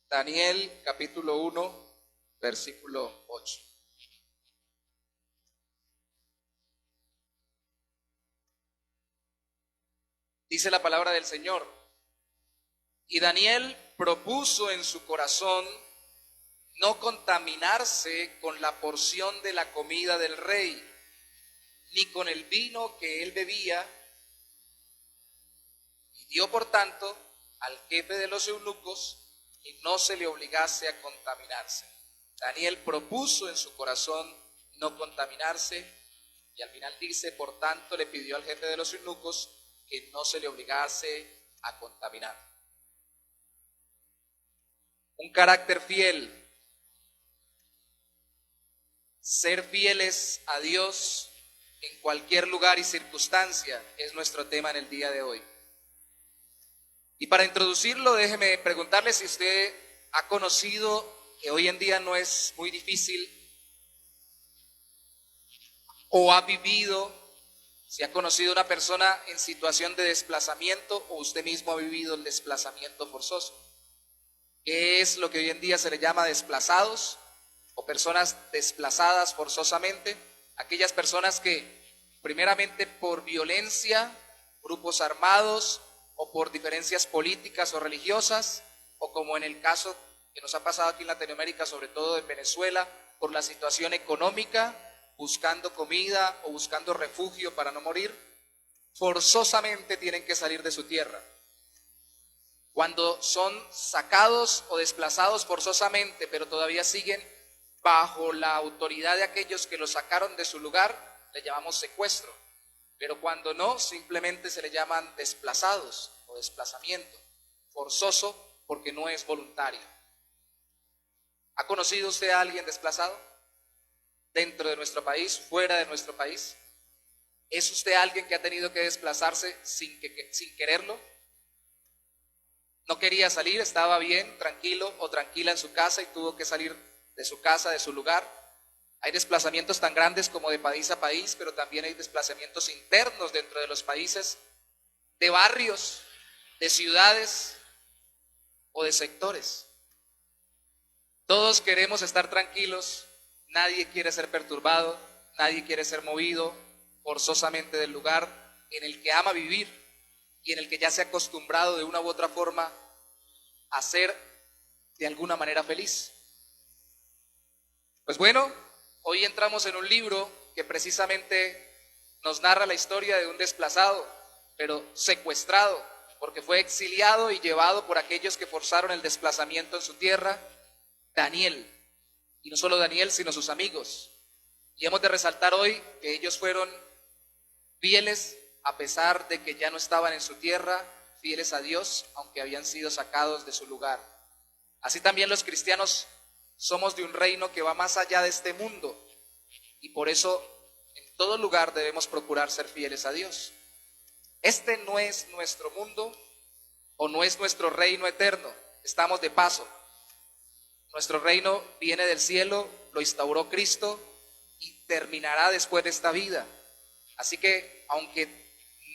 Daniel capítulo 1, versículo 8. Dice la palabra del Señor: y Daniel propuso en su corazón no contaminarse con la porción de la comida del rey, ni con el vino que él bebía, y dio por tanto al jefe de los eunucos que no se le obligase a contaminarse. Daniel propuso en su corazón no contaminarse, y al final dice, por tanto le pidió al jefe de los eunucos que no se le obligase a contaminar. Un carácter fiel, ser fieles a Dios en cualquier lugar y circunstancia es nuestro tema en el día de hoy. Y para introducirlo, déjeme preguntarle si usted ha conocido, que hoy en día no es muy difícil, o ha vivido, si ha conocido una persona en situación de desplazamiento o usted mismo ha vivido el desplazamiento forzoso. ¿Qué es lo que hoy en día se le llama desplazados o personas desplazadas forzosamente? Aquellas personas que primeramente por violencia, grupos armados o por diferencias políticas o religiosas, o como en el caso que nos ha pasado aquí en Latinoamérica, sobre todo en Venezuela, por la situación económica, buscando comida o buscando refugio para no morir, forzosamente tienen que salir de su tierra. Cuando son sacados o desplazados forzosamente, pero todavía siguen bajo la autoridad de aquellos que los sacaron de su lugar, le llamamos secuestro. Pero cuando no, simplemente se le llaman desplazados o desplazamiento, forzoso porque no es voluntario. ¿Ha conocido usted a alguien desplazado? ¿Dentro de nuestro país, fuera de nuestro país? ¿Es usted alguien que ha tenido que desplazarse sin quererlo? No quería salir, estaba bien, tranquilo o tranquila en su casa y tuvo que salir de su casa, de su lugar. Hay desplazamientos tan grandes como de país a país, pero también hay desplazamientos internos dentro de los países, de barrios, de ciudades o de sectores. Todos queremos estar tranquilos, nadie quiere ser perturbado, nadie quiere ser movido forzosamente del lugar en el que ama vivir y en el que ya se ha acostumbrado de una u otra forma a ser de alguna manera feliz. Pues bueno, hoy entramos en un libro que precisamente nos narra la historia de un desplazado, pero secuestrado, porque fue exiliado y llevado por aquellos que forzaron el desplazamiento en su tierra, Daniel. Y no solo Daniel, sino sus amigos. Y hemos de resaltar hoy que ellos fueron fieles a pesar de que ya no estaban en su tierra, fieles a Dios, aunque habían sido sacados de su lugar. Así también los cristianos somos de un reino que va más allá de este mundo, y por eso en todo lugar debemos procurar ser fieles a Dios. Este no es nuestro mundo o no es nuestro reino eterno, estamos de paso. Nuestro reino viene del cielo, lo instauró Cristo y terminará después de esta vida. Así que, aunque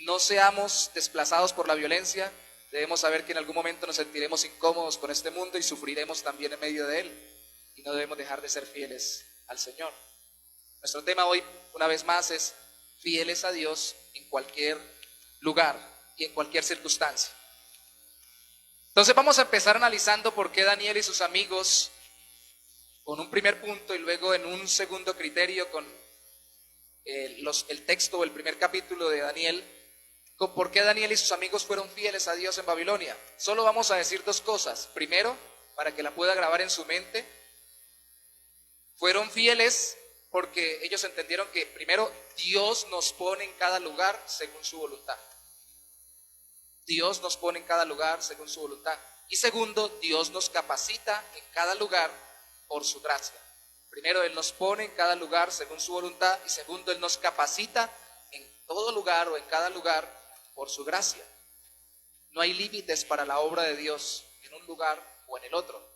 no seamos desplazados por la violencia, debemos saber que en algún momento nos sentiremos incómodos con este mundo y sufriremos también en medio de él. Y no debemos dejar de ser fieles al Señor. Nuestro tema hoy, una vez más, es fieles a Dios en cualquier lugar y en cualquier circunstancia. Entonces vamos a empezar analizando por qué Daniel y sus amigos, con un primer punto y luego en un segundo criterio con el texto o el primer capítulo de Daniel, con por qué Daniel y sus amigos fueron fieles a Dios en Babilonia. Solo vamos a decir dos cosas. Primero, para que la pueda grabar en su mente, fueron fieles porque ellos entendieron que primero Dios nos pone en cada lugar según su voluntad. Dios nos pone en cada lugar según su voluntad. Y segundo, Dios nos capacita en cada lugar por su gracia. Primero, Él nos pone en cada lugar según su voluntad, y segundo, Él nos capacita en todo lugar o en cada lugar por su gracia. No hay límites para la obra de Dios en un lugar o en el otro.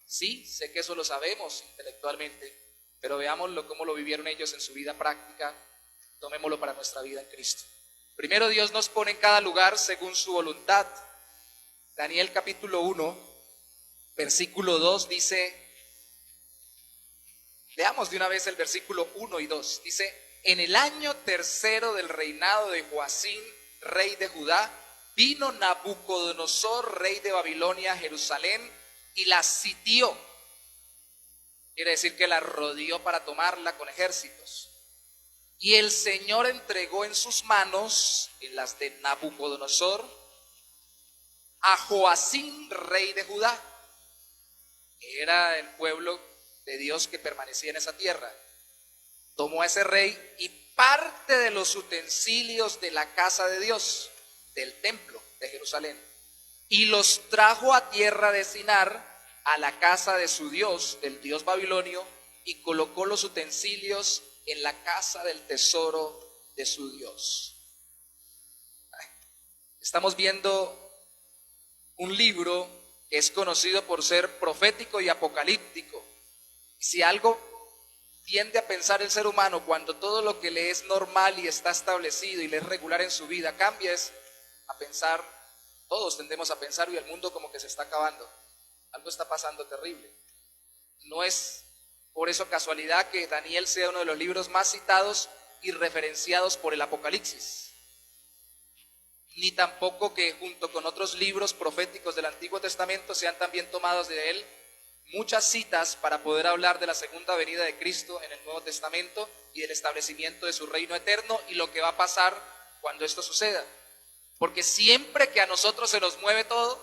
Sí, sé que eso lo sabemos intelectualmente, pero veámoslo cómo lo vivieron ellos en su vida práctica, tomémoslo para nuestra vida en Cristo. Primero, Dios nos pone en cada lugar según su voluntad. Daniel capítulo 1, versículo 2 dice, leamos de una vez el versículo 1 y 2, dice, en el año tercero del reinado de Joacín, rey de Judá, vino Nabucodonosor, rey de Babilonia, a Jerusalén y la sitió. Quiere decir que la rodeó para tomarla con ejércitos. Y el Señor entregó en sus manos, en las de Nabucodonosor, a Joacín, rey de Judá, que era el pueblo de Dios que permanecía en esa tierra. Tomó a ese rey y parte de los utensilios de la casa de Dios, del templo de Jerusalén, y los trajo a tierra de Sinar, a la casa de su Dios, del Dios babilonio, y colocó los utensilios en la casa del tesoro de su Dios. Estamos viendo un libro que es conocido por ser profético y apocalíptico. Si algo tiende a pensar el ser humano cuando todo lo que le es normal y está establecido y le es regular en su vida cambia, es a pensar, todos tendemos a pensar, y el mundo como que se está acabando, algo está pasando terrible. No es por eso casualidad que Daniel sea uno de los libros más citados y referenciados por el Apocalipsis, ni tampoco que junto con otros libros proféticos del Antiguo Testamento sean también tomados de él muchas citas para poder hablar de la segunda venida de Cristo en el Nuevo Testamento y del establecimiento de su reino eterno y lo que va a pasar cuando esto suceda. Porque siempre que a nosotros se nos mueve todo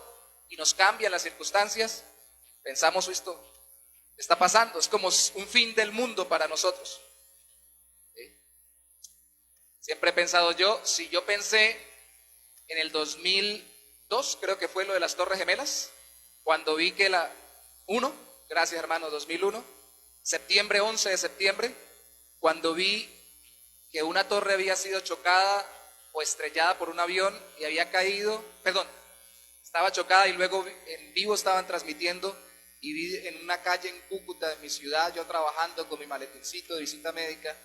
y nos cambian las circunstancias, pensamos, esto está pasando, es como un fin del mundo para nosotros. ¿Sí? Siempre he pensado yo, si yo pensé en el 2002, creo que fue lo de las Torres Gemelas, cuando vi que gracias hermano, 2001, septiembre, 11 de septiembre, cuando vi que una torre había sido chocada o estrellada por un avión y había caído, estaba chocada y luego en vivo estaban transmitiendo y vi en una calle en Cúcuta, de mi ciudad, yo trabajando con mi maletincito de visita médica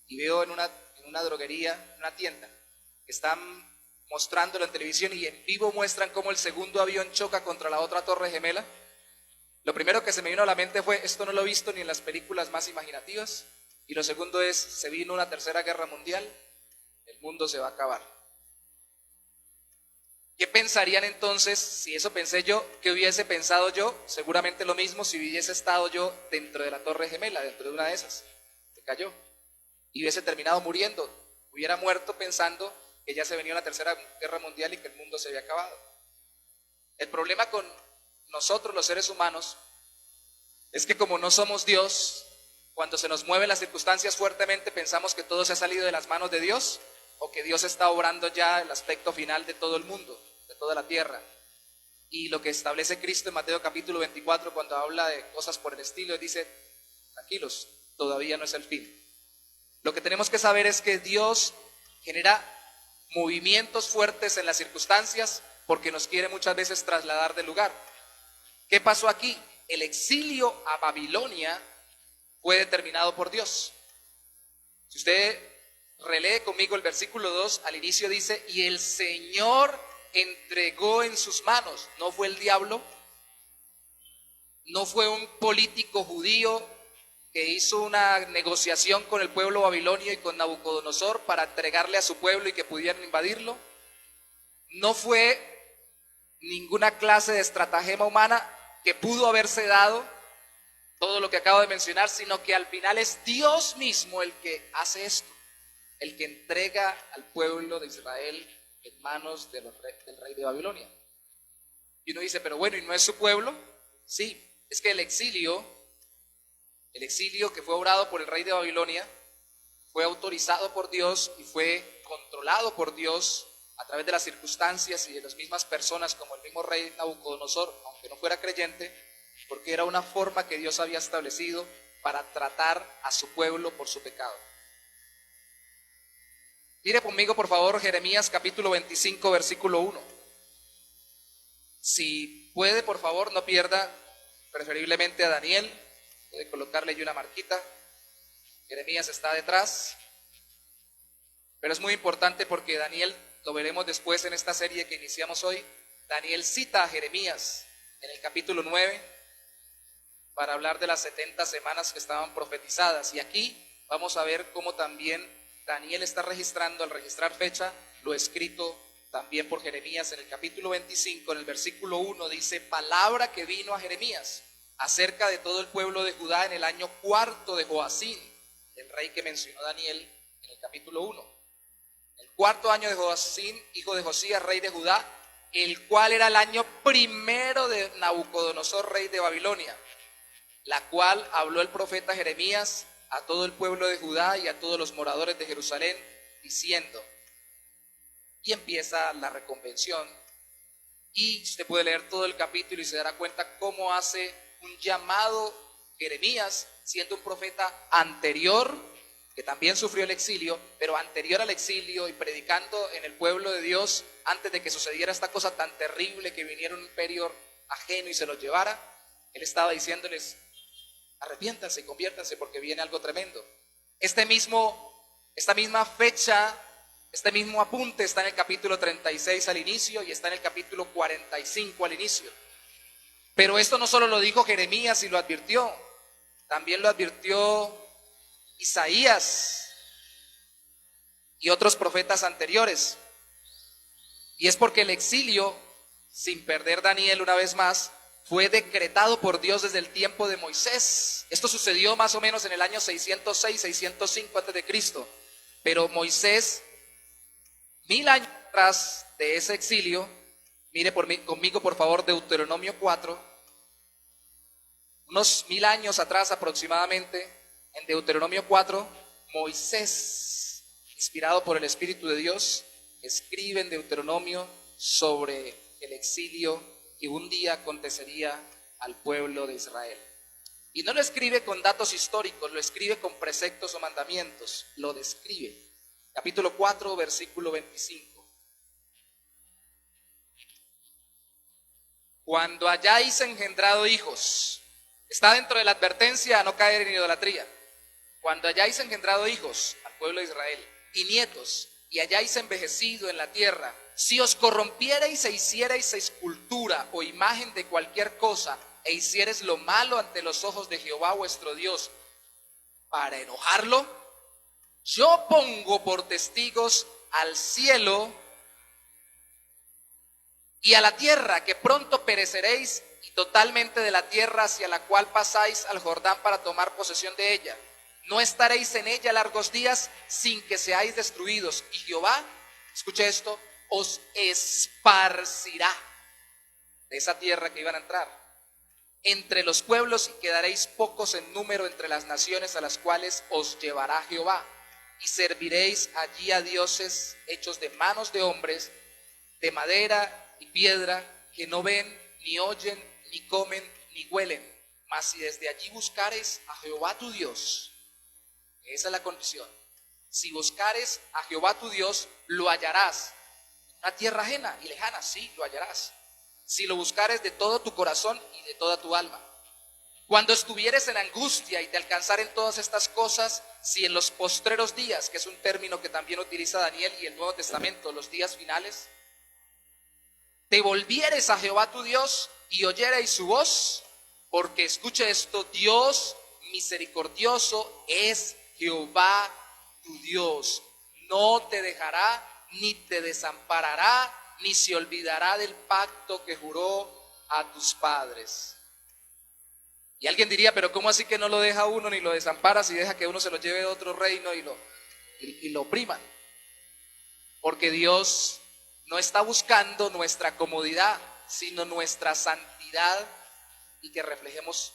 y veo en una droguería, en una tienda, que están mostrándolo en televisión y en vivo muestran cómo el segundo avión choca contra la otra torre gemela. Lo primero que se me vino a la mente fue, esto no lo he visto ni en las películas más imaginativas, y lo segundo es, se vino una tercera guerra mundial, el mundo se va a acabar. ¿Qué pensarían entonces, si eso pensé yo, qué hubiese pensado yo? Seguramente lo mismo si hubiese estado yo dentro de la torre gemela, dentro de una de esas, que cayó, y hubiese terminado muriendo, hubiera muerto pensando que ya se venía una tercera guerra mundial y que el mundo se había acabado. El problema con nosotros los seres humanos es que como no somos Dios, cuando se nos mueven las circunstancias fuertemente pensamos que todo se ha salido de las manos de Dios o que Dios está obrando ya el aspecto final de todo el mundo, de toda la tierra. Y lo que establece Cristo en Mateo capítulo 24 cuando habla de cosas por el estilo, dice, tranquilos, todavía no es el fin. Lo que tenemos que saber es que Dios genera movimientos fuertes en las circunstancias porque nos quiere muchas veces trasladar del lugar. ¿Qué pasó aquí? El exilio a Babilonia fue determinado por Dios. Si usted relee conmigo el versículo 2, al inicio dice, y el Señor entregó en sus manos. No fue el diablo, no fue un político judío que hizo una negociación con el pueblo babilonio y con Nabucodonosor para entregarle a su pueblo y que pudieran invadirlo. No fue ninguna clase de estratagema humana que pudo haberse dado todo lo que acabo de mencionar, sino que al final es Dios mismo el que hace esto, el que entrega al pueblo de Israel en manos del rey de Babilonia. Y uno dice, pero bueno, ¿y no es su pueblo? Sí, es que el exilio que fue obrado por el rey de Babilonia, fue autorizado por Dios y fue controlado por Dios a través de las circunstancias y de las mismas personas, como el mismo rey Nabucodonosor, aunque no fuera creyente, porque era una forma que Dios había establecido para tratar a su pueblo por su pecado. Mire conmigo por favor Jeremías capítulo 25 versículo 1. Si puede, por favor, no pierda preferiblemente a Daniel, puede colocarle ahí una marquita. Jeremías está detrás, pero es muy importante porque Daniel, lo veremos después en esta serie que iniciamos hoy, Daniel cita a Jeremías en el capítulo 9 para hablar de las 70 semanas que estaban profetizadas. Y aquí vamos a ver cómo también Daniel está registrando, al registrar fecha, lo escrito también por Jeremías en el capítulo 25, en el versículo 1, dice: palabra que vino a Jeremías acerca de todo el pueblo de Judá en el año cuarto de Joacín, el rey que mencionó Daniel en el capítulo 1. El cuarto año de Joacín, hijo de Josías, rey de Judá, el cual era el año primero de Nabucodonosor, rey de Babilonia, la cual habló el profeta Jeremías a todo el pueblo de Judá y a todos los moradores de Jerusalén, diciendo, y empieza la reconvención, y usted puede leer todo el capítulo y se dará cuenta cómo hace un llamado Jeremías, siendo un profeta anterior, que también sufrió el exilio, pero anterior al exilio y predicando en el pueblo de Dios, antes de que sucediera esta cosa tan terrible, que viniera un imperio ajeno y se los llevara. Él estaba diciéndoles: arrepiéntanse y conviértanse porque viene algo tremendo. Esta misma fecha, este mismo apunte está en el capítulo 36 al inicio y está en el capítulo 45 al inicio. Pero esto no solo lo dijo Jeremías y lo advirtió, también lo advirtió Isaías y otros profetas anteriores. Y es porque el exilio, sin perder Daniel una vez más, fue decretado por Dios desde el tiempo de Moisés. Esto sucedió más o menos en el año 606, 605 antes de Cristo. Pero Moisés, 1000 años atrás de ese exilio, mire conmigo por favor Deuteronomio 4, unos 1000 años atrás aproximadamente, en Deuteronomio 4, Moisés, inspirado por el Espíritu de Dios, escribe en Deuteronomio sobre el exilio que un día acontecería al pueblo de Israel. Y no lo escribe con datos históricos, lo escribe con preceptos o mandamientos, lo describe. Capítulo 4, versículo 25. Cuando hayáis engendrado hijos, está dentro de la advertencia a no caer en idolatría. Cuando hayáis engendrado hijos al pueblo de Israel y nietos, y hayáis envejecido en la tierra, si os corrompiereis e hiciereis escultura o imagen de cualquier cosa, e hiciereis lo malo ante los ojos de Jehová vuestro Dios, para enojarlo, yo pongo por testigos al cielo y a la tierra, que pronto pereceréis, y totalmente de la tierra hacia la cual pasáis al Jordán para tomar posesión de ella. No estaréis en ella largos días sin que seáis destruidos. Y Jehová, escuche esto, os esparcirá de esa tierra que iban a entrar entre los pueblos, y quedaréis pocos en número entre las naciones a las cuales os llevará Jehová. Y serviréis allí a dioses hechos de manos de hombres, de madera y piedra, que no ven, ni oyen, ni comen, ni huelen. Mas si desde allí buscares a Jehová tu Dios, esa es la condición, si buscares a Jehová tu Dios, lo hallarás. Una tierra ajena y lejana, sí, lo hallarás. Si lo buscares de todo tu corazón y de toda tu alma. Cuando estuvieres en angustia y te alcanzaren todas estas cosas, si en los postreros días, que es un término que también utiliza Daniel y el Nuevo Testamento, los días finales, te volvieres a Jehová tu Dios y oyereis su voz, porque escuche esto, Dios misericordioso es Jehová tu Dios, no te dejará ni te desamparará, ni se olvidará del pacto que juró a tus padres. Y alguien diría, pero ¿cómo así que no lo deja uno ni lo desampara si deja que uno se lo lleve de otro reino y lo opriman? Porque Dios no está buscando nuestra comodidad, sino nuestra santidad, y que reflejemos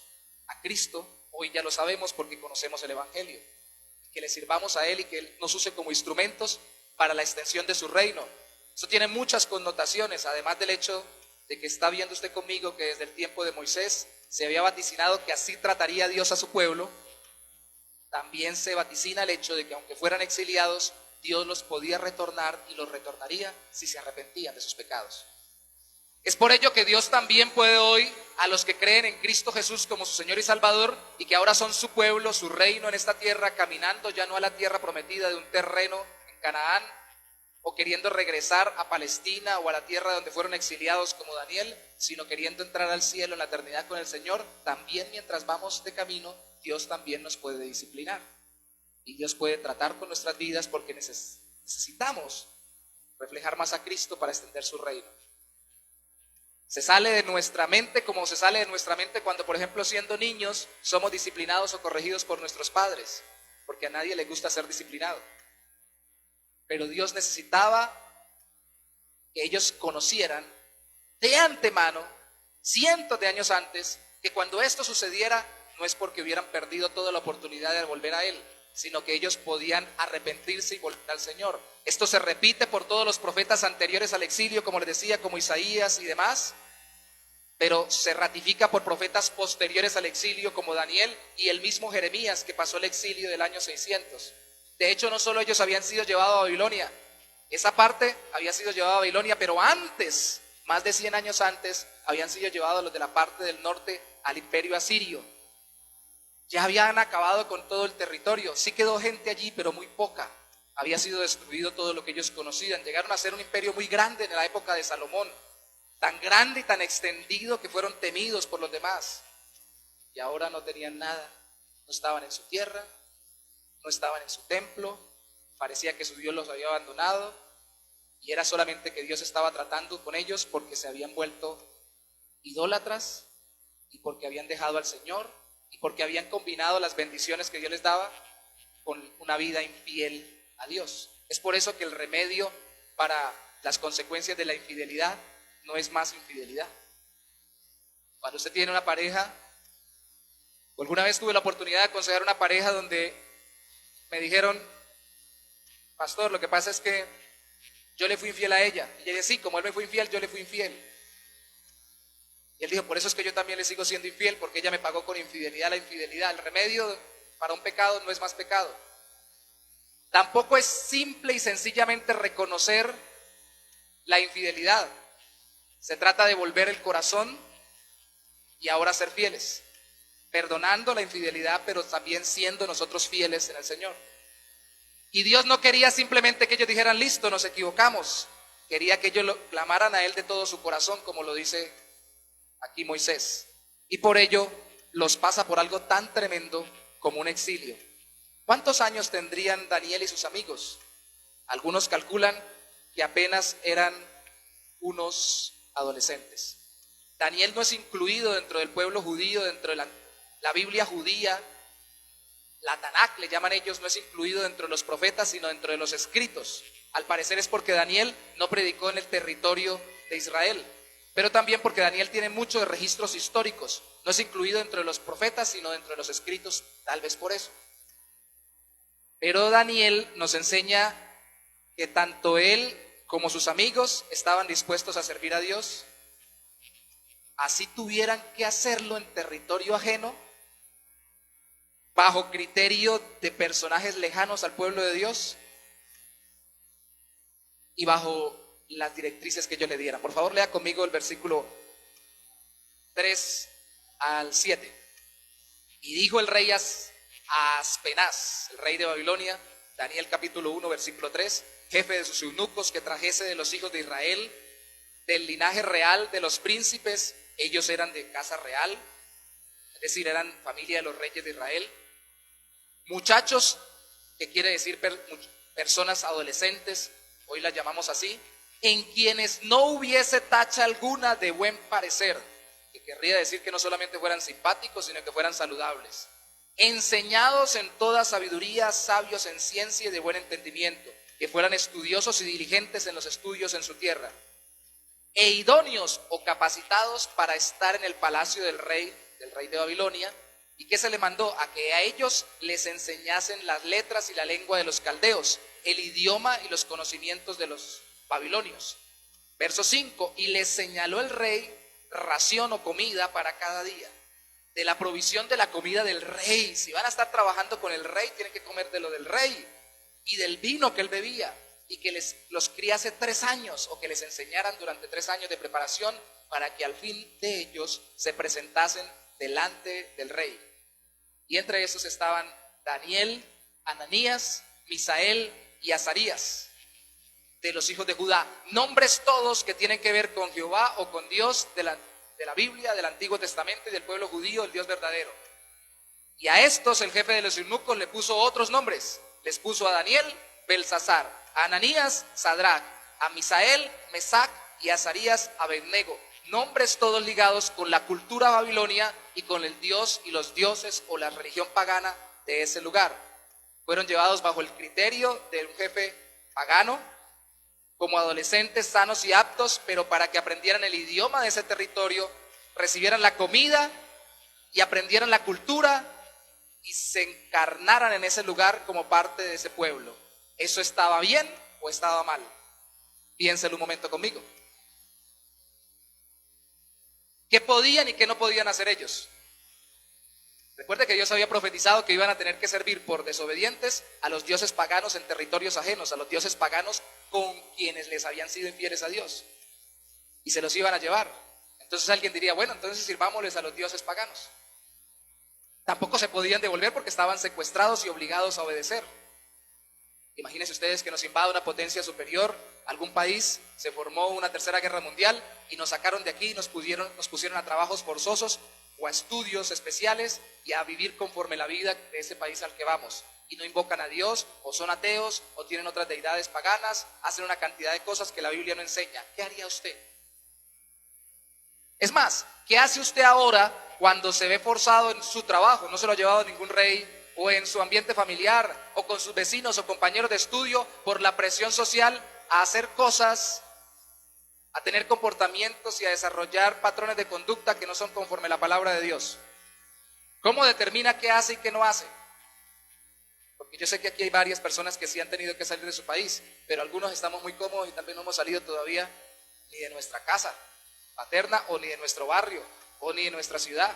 a Cristo. Hoy ya lo sabemos porque conocemos el Evangelio, que le sirvamos a Él y que Él nos use como instrumentos para la extensión de su reino. Eso tiene muchas connotaciones, además del hecho de que está viendo usted conmigo que desde el tiempo de Moisés se había vaticinado que así trataría Dios a su pueblo. También se vaticina el hecho de que aunque fueran exiliados, Dios los podía retornar y los retornaría si se arrepentían de sus pecados. Es por ello que Dios también puede hoy, a los que creen en Cristo Jesús como su Señor y Salvador, y que ahora son su pueblo, su reino en esta tierra, caminando ya no a la tierra prometida de un terreno en Canaán, o queriendo regresar a Palestina o a la tierra donde fueron exiliados como Daniel, sino queriendo entrar al cielo en la eternidad con el Señor, también mientras vamos de camino, Dios también nos puede disciplinar. Y Dios puede tratar con nuestras vidas porque necesitamos reflejar más a Cristo para extender su reino. Se sale de nuestra mente como se sale de nuestra mente cuando, por ejemplo, siendo niños, somos disciplinados o corregidos por nuestros padres, porque a nadie le gusta ser disciplinado. Pero Dios necesitaba que ellos conocieran de antemano, cientos de años antes, que cuando esto sucediera no es porque hubieran perdido toda la oportunidad de volver a Él, sino que ellos podían arrepentirse y volver al Señor. Esto se repite por todos los profetas anteriores al exilio, como les decía, como Isaías y demás, pero se ratifica por profetas posteriores al exilio, como Daniel y el mismo Jeremías, que pasó el exilio del año 600. De hecho, no solo ellos habían sido llevados a Babilonia, esa parte había sido llevada a Babilonia, pero antes, más de 100 años antes, habían sido llevados los de la parte del norte al imperio asirio. Ya habían acabado con todo el territorio, sí quedó gente allí, pero muy poca. Había sido destruido todo lo que ellos conocían. Llegaron a ser un imperio muy grande en la época de Salomón, tan grande y tan extendido que fueron temidos por los demás. Y ahora no tenían nada, no estaban en su tierra, no estaban en su templo, parecía que su Dios los había abandonado, y era solamente que Dios estaba tratando con ellos porque se habían vuelto idólatras y porque habían dejado al Señor y porque habían combinado las bendiciones que Dios les daba con una vida infiel a Dios. Es por eso que el remedio para las consecuencias de la infidelidad no es más infidelidad. Cuando usted tiene una pareja, o alguna vez tuve la oportunidad de aconsejar una pareja donde me dijeron: pastor, lo que pasa es que yo le fui infiel a ella. Y ella dice: sí, como él me fue infiel, yo le fui infiel. Y él dijo: por eso es que yo también le sigo siendo infiel, porque ella me pagó con infidelidad la infidelidad. El remedio para un pecado no es más pecado. Tampoco es simple y sencillamente reconocer la infidelidad. Se trata de volver el corazón y ahora ser fieles, perdonando la infidelidad, pero también siendo nosotros fieles en el Señor. Y Dios no quería simplemente que ellos dijeran: listo, nos equivocamos. Quería que ellos lo clamaran a Él de todo su corazón, como lo dice aquí Moisés. Y por ello los pasa por algo tan tremendo como un exilio. ¿Cuántos años tendrían Daniel y sus amigos? Algunos calculan que apenas eran unos adolescentes. Daniel no es incluido dentro del pueblo judío, dentro de la Biblia judía. La Tanakh, le llaman ellos, no es incluido dentro de los profetas, sino dentro de los escritos. Al parecer es porque Daniel no predicó en el territorio de Israel, pero también porque Daniel tiene muchos registros históricos. No es incluido dentro de los profetas, sino dentro de los escritos, tal vez por eso. Pero Daniel nos enseña que tanto él como sus amigos estaban dispuestos a servir a Dios, así tuvieran que hacerlo en territorio ajeno, bajo criterio de personajes lejanos al pueblo de Dios y bajo las directrices que ellos le dieran. Por favor, lea conmigo el versículo 3 al 7. Y dijo el rey a Aspenaz, el rey de Babilonia, Daniel capítulo 1, versículo 3, jefe de sus eunucos, que trajese de los hijos de Israel, del linaje real de los príncipes, ellos eran de casa real, es decir, eran familia de los reyes de Israel, muchachos, que quiere decir personas adolescentes, hoy las llamamos así, en quienes no hubiese tacha alguna de buen parecer, que querría decir que no solamente fueran simpáticos, sino que fueran saludables, enseñados en toda sabiduría, sabios en ciencia y de buen entendimiento, que fueran estudiosos y diligentes en los estudios en su tierra, e idóneos o capacitados para estar en el palacio del rey de Babilonia. ¿Y qué se le mandó? A que a ellos les enseñasen las letras y la lengua de los caldeos, el idioma y los conocimientos de los babilonios. Verso 5, y les señaló el rey ración o comida para cada día, de la provisión de la comida del rey. Si van a estar trabajando con el rey, tienen que comer de lo del rey, y del vino que él bebía, y que los criase 3 años, o que les enseñaran durante 3 años de preparación, para que al fin de ellos se presentasen delante del rey. Y entre esos estaban Daniel, Ananías, Misael y Azarías. de los hijos de Judá. Nombres todos que tienen que ver con Jehová o con Dios de la Biblia, del Antiguo Testamento y del pueblo judío, el Dios verdadero. Y a estos el jefe de los eunucos le puso otros nombres. Les puso a Daniel, Belsasar, a Ananías, Sadrach, a Misael, Mesac y a Azarías, Abednego. Nombres todos ligados con la cultura babilonia y con el Dios y los dioses o la religión pagana de ese lugar. Fueron llevados bajo el criterio de un jefe pagano, como adolescentes sanos y aptos, pero para que aprendieran el idioma de ese territorio, recibieran la comida y aprendieran la cultura y se encarnaran en ese lugar como parte de ese pueblo. ¿Eso estaba bien o estaba mal? Piénselo un momento conmigo. ¿Qué podían y qué no podían hacer ellos? Recuerde que Dios había profetizado que iban a tener que servir por desobedientes a los dioses paganos en territorios ajenos, a los dioses paganos con quienes les habían sido infieles a Dios. Y se los iban a llevar. Entonces alguien diría, bueno, entonces sirvámosles a los dioses paganos. Tampoco se podían devolver porque estaban secuestrados y obligados a obedecer. Imagínense ustedes que nos invada una potencia superior, algún país, se formó una tercera guerra mundial y nos sacaron de aquí y nos pusieron a trabajos forzosos o a estudios especiales y a vivir conforme la vida de ese país al que vamos. Y no invocan a Dios, o son ateos, o tienen otras deidades paganas, hacen una cantidad de cosas que la Biblia no enseña. ¿Qué haría usted? Es más, ¿qué hace usted ahora cuando se ve forzado en su trabajo? No se lo ha llevado ningún rey, o en su ambiente familiar, o con sus vecinos o compañeros de estudio, por la presión social a hacer cosas, a tener comportamientos y a desarrollar patrones de conducta que no son conforme a la palabra de Dios. ¿Cómo determina qué hace y qué no hace? Porque yo sé que aquí hay varias personas que sí han tenido que salir de su país, pero algunos estamos muy cómodos y tal vez no hemos salido todavía ni de nuestra casa paterna, o ni de nuestro barrio, o ni de nuestra ciudad.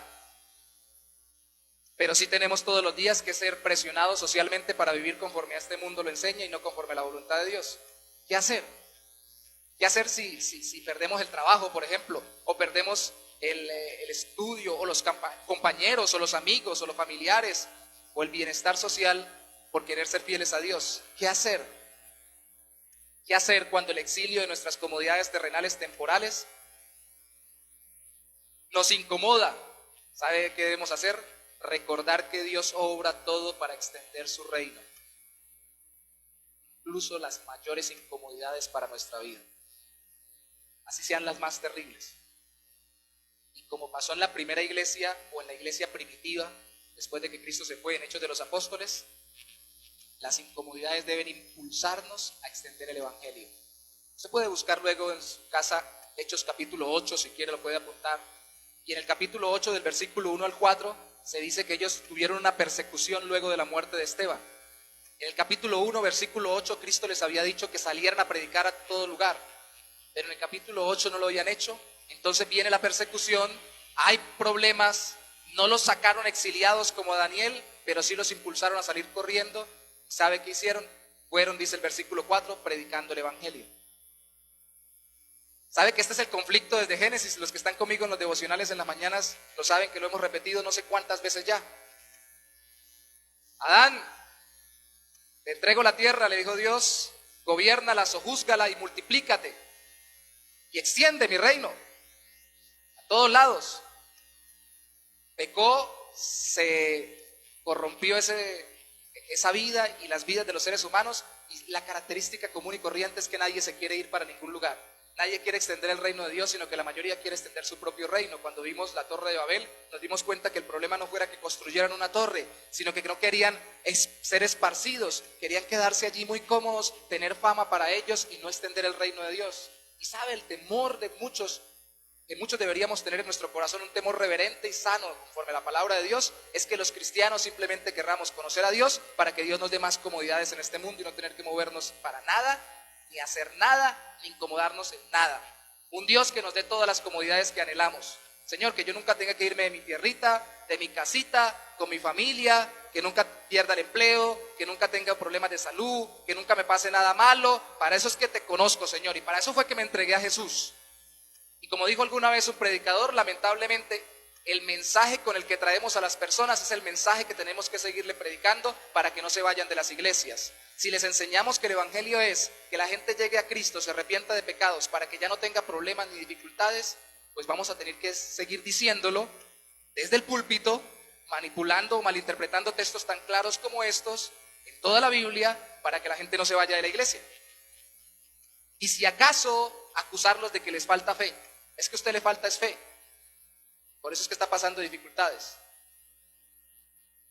Pero sí tenemos todos los días que ser presionados socialmente para vivir conforme a este mundo lo enseña y no conforme a la voluntad de Dios. ¿Qué hacer? ¿Qué hacer si perdemos el trabajo, por ejemplo? O perdemos el estudio, o los compañeros, o los amigos, o los familiares, o el bienestar social por querer ser fieles a Dios. ¿Qué hacer? ¿Qué hacer cuando el exilio de nuestras comodidades terrenales temporales nos incomoda? ¿Sabe qué debemos hacer? Recordar que Dios obra todo para extender su reino, incluso las mayores incomodidades para nuestra vida, así sean las más terribles. Y como pasó en la primera iglesia o en la iglesia primitiva, después de que Cristo se fue en Hechos de los Apóstoles, las incomodidades deben impulsarnos a extender el evangelio. Usted puede buscar luego en su casa Hechos capítulo 8, si quiere lo puede apuntar. Y en el capítulo 8 del versículo 1 al 4 se dice que ellos tuvieron una persecución luego de la muerte de Esteban. En el capítulo 1, versículo 8, Cristo les había dicho que salieran a predicar a todo lugar, pero en el capítulo 8 no lo habían hecho. Entonces viene la persecución, hay problemas, no los sacaron exiliados como a Daniel, pero sí los impulsaron a salir corriendo. ¿Sabe qué hicieron? Fueron, dice el versículo 4, predicando el evangelio. ¿Sabe que este es el conflicto desde Génesis? Los que están conmigo en los devocionales en las mañanas lo saben, que lo hemos repetido no sé cuántas veces ya. Adán, te entrego la tierra, le dijo Dios, gobiérnala, sojúzgala y multiplícate y extiende mi reino a todos lados. Pecó, se corrompió esa vida y las vidas de los seres humanos, y la característica común y corriente es que nadie se quiere ir para ningún lugar. Nadie quiere extender el reino de Dios, sino que la mayoría quiere extender su propio reino. Cuando vimos la Torre de Babel, nos dimos cuenta que el problema no fuera que construyeran una torre, sino que no querían ser esparcidos, querían quedarse allí muy cómodos, tener fama para ellos y no extender el reino de Dios. Y sabe, el temor de muchos, que muchos deberíamos tener en nuestro corazón, un temor reverente y sano conforme a la palabra de Dios, es que los cristianos simplemente querramos conocer a Dios para que Dios nos dé más comodidades en este mundo y no tener que movernos para nada, ni hacer nada, ni incomodarnos en nada. Un Dios que nos dé todas las comodidades que anhelamos. Señor, que yo nunca tenga que irme de mi tierrita, de mi casita, con mi familia, que nunca pierda el empleo, que nunca tenga problemas de salud, que nunca me pase nada malo. Para eso es que te conozco, Señor, y para eso fue que me entregué a Jesús. Y como dijo alguna vez un predicador, lamentablemente, El mensaje con el que traemos a las personas es el mensaje que tenemos que seguirle predicando para que no se vayan de las iglesias. Si les enseñamos que el evangelio es que la gente llegue a Cristo, se arrepienta de pecados para que ya no tenga problemas ni dificultades, pues vamos a tener que seguir diciéndolo desde el púlpito, manipulando o malinterpretando textos tan claros como estos en toda la Biblia para que la gente no se vaya de la iglesia. Y si acaso acusarlos de que les falta fe, es que a usted le falta es fe. Por eso es que está pasando dificultades.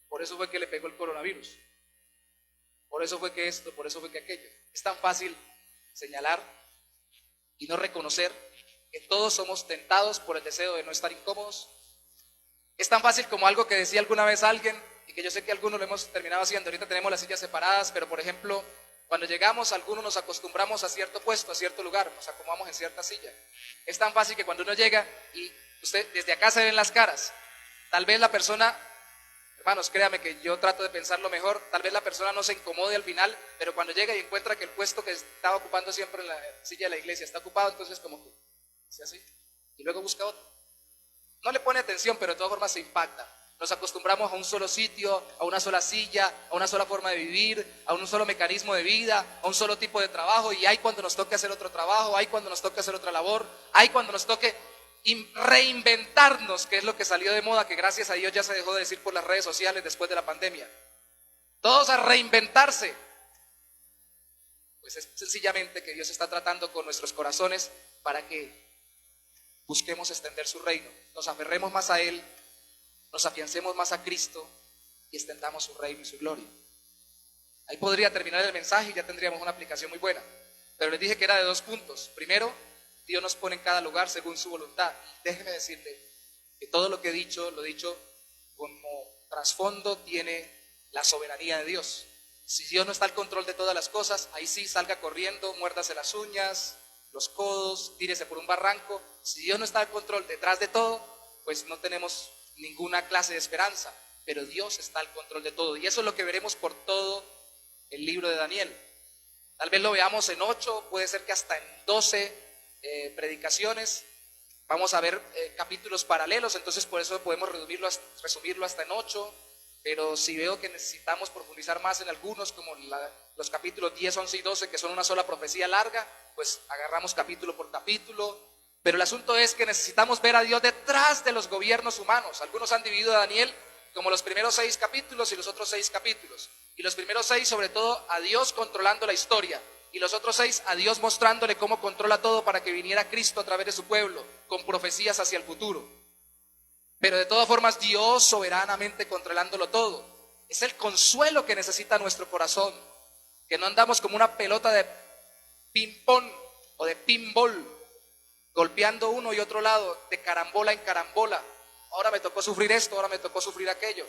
Por eso fue que le pegó el coronavirus. Por eso fue que esto, por eso fue que aquello. Es tan fácil señalar y no reconocer que todos somos tentados por el deseo de no estar incómodos. Es tan fácil como algo que decía alguna vez alguien, y que yo sé que algunos lo hemos terminado haciendo. Ahorita tenemos las sillas separadas, pero por ejemplo, cuando llegamos, algunos nos acostumbramos a cierto puesto, a cierto lugar, nos acomodamos en cierta silla. Es tan fácil que cuando uno llega y usted desde acá se ven las caras, tal vez la persona, hermanos, créame que yo trato de pensarlo mejor, tal vez la persona no se incomode al final, pero cuando llega y encuentra que el puesto que estaba ocupando siempre en la silla de la iglesia está ocupado, entonces como que hace así, y luego busca otro. No le pone atención, pero de todas formas se impacta. Nos acostumbramos a un solo sitio, a una sola silla, a una sola forma de vivir, a un solo mecanismo de vida, a un solo tipo de trabajo, y hay cuando nos toque hacer otro trabajo, hay cuando nos toque hacer otra labor, hay cuando nos toque reinventarnos, que es lo que salió de moda, que gracias a Dios ya se dejó de decir por las redes sociales después de la pandemia. Todos a reinventarse. Pues es sencillamente que Dios está tratando con nuestros corazones para que busquemos extender su reino, nos aferremos más a Él, nos afiancemos más a Cristo y extendamos su reino y su gloria. Ahí podría terminar el mensaje y ya tendríamos una aplicación muy buena. Pero les dije que era de 2 puntos. Primero, Dios nos pone en cada lugar según su voluntad. Déjeme decirle que todo lo que he dicho, lo he dicho como trasfondo tiene la soberanía de Dios. Si Dios no está al control de todas las cosas, ahí sí salga corriendo, muérdase las uñas, los codos, tírese por un barranco. Si Dios no está al control detrás de todo, pues no tenemos ninguna clase de esperanza, pero Dios está al control de todo, y eso es lo que veremos por todo el libro de Daniel. Tal vez lo veamos en 8, puede ser que hasta en 12 predicaciones. Vamos a ver capítulos paralelos, entonces por eso podemos resumirlo hasta en 8, pero si veo que necesitamos profundizar más en algunos, como los capítulos 10, 11 y 12, que son una sola profecía larga, pues agarramos capítulo por capítulo. Pero el asunto es que necesitamos ver a Dios detrás de los gobiernos humanos. Algunos han dividido a Daniel como los primeros 6 capítulos y los otros 6 capítulos. Y los primeros 6 sobre todo a Dios controlando la historia. Y los otros 6 a Dios mostrándole cómo controla todo para que viniera Cristo a través de su pueblo, con profecías hacia el futuro. Pero de todas formas Dios soberanamente controlándolo todo. Es el consuelo que necesita nuestro corazón. Que no andamos como una pelota de ping-pong o de pinball, golpeando uno y otro lado, de carambola en carambola. Ahora me tocó sufrir esto, ahora me tocó sufrir aquello.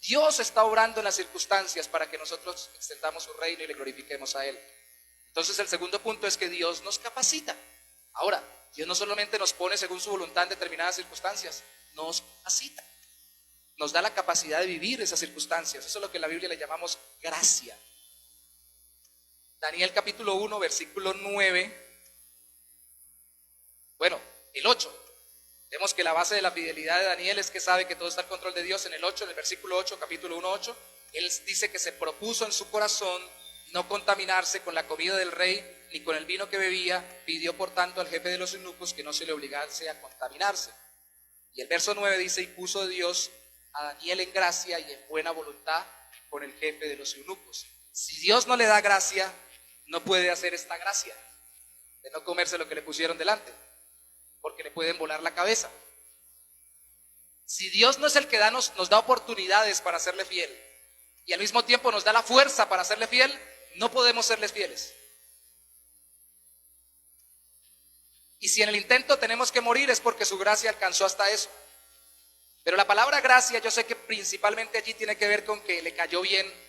Dios está obrando en las circunstancias para que nosotros extendamos su reino y le glorifiquemos a Él. Entonces el segundo punto es que Dios nos capacita. Ahora, Dios no solamente nos pone según su voluntad en determinadas circunstancias, nos capacita. Nos da la capacidad de vivir esas circunstancias. Eso es lo que en la Biblia le llamamos gracia. Daniel capítulo 1, versículo 9. Bueno, el 8. Vemos que la base de la fidelidad de Daniel es que sabe que todo está al control de Dios. En el 8, en el versículo 8, capítulo 1, 8, él dice que se propuso en su corazón no contaminarse con la comida del rey ni con el vino que bebía. Pidió por tanto al jefe de los eunucos que no se le obligase a contaminarse. Y el verso 9 dice: y puso Dios a Daniel en gracia y en buena voluntad con el jefe de los eunucos. Si Dios no le da gracia, no puede hacer esta gracia de no comerse lo que le pusieron delante, porque le pueden volar la cabeza. Si Dios no es el que nos da oportunidades para serle fiel y al mismo tiempo nos da la fuerza para serle fiel, no podemos serles fieles. Y si en el intento tenemos que morir es porque su gracia alcanzó hasta eso. Pero la palabra gracia, yo sé que principalmente allí tiene que ver con que le cayó bien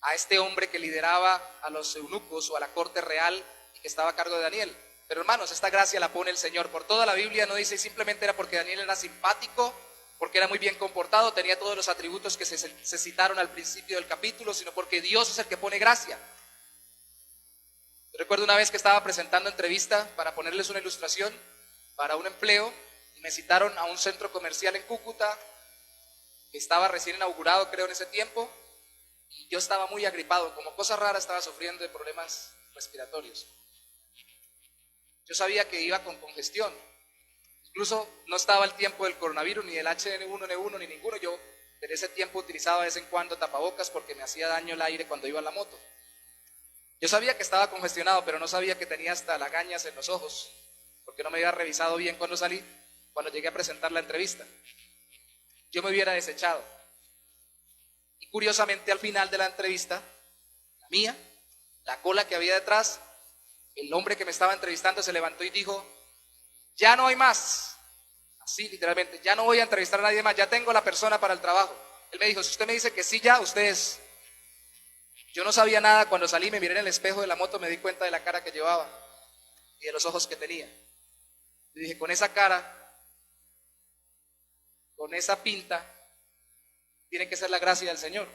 a este hombre que lideraba a los eunucos o a la corte real y que estaba a cargo de Daniel. Pero hermanos, esta gracia la pone el Señor. Por toda la Biblia no dice simplemente era porque Daniel era simpático, porque era muy bien comportado, tenía todos los atributos que se citaron al principio del capítulo, sino porque Dios es el que pone gracia. Yo recuerdo una vez que estaba presentando entrevista para ponerles una ilustración para un empleo, y me citaron a un centro comercial en Cúcuta, que estaba recién inaugurado creo en ese tiempo, y yo estaba muy agripado, como cosa rara estaba sufriendo de problemas respiratorios. Yo sabía que iba con congestión, incluso no estaba el tiempo del coronavirus, ni del H1N1, ni ninguno. Yo en ese tiempo utilizaba de vez en cuando tapabocas porque me hacía daño el aire cuando iba en la moto. Yo sabía que estaba congestionado, pero no sabía que tenía hasta lagañas en los ojos, porque no me había revisado bien cuando salí, cuando llegué a presentar la entrevista. Yo me hubiera desechado. Y curiosamente al final de la entrevista, la mía, la cola que había detrás, el hombre que me estaba entrevistando se levantó y dijo: ya no hay más. Así literalmente, ya no voy a entrevistar a nadie más, ya tengo la persona para el trabajo. Él me dijo: si usted me dice que sí ya, usted es. Yo no sabía nada. Cuando salí, me miré en el espejo de la moto, me di cuenta de la cara que llevaba y de los ojos que tenía. Y dije: con esa cara, con esa pinta, tiene que ser la gracia del Señor.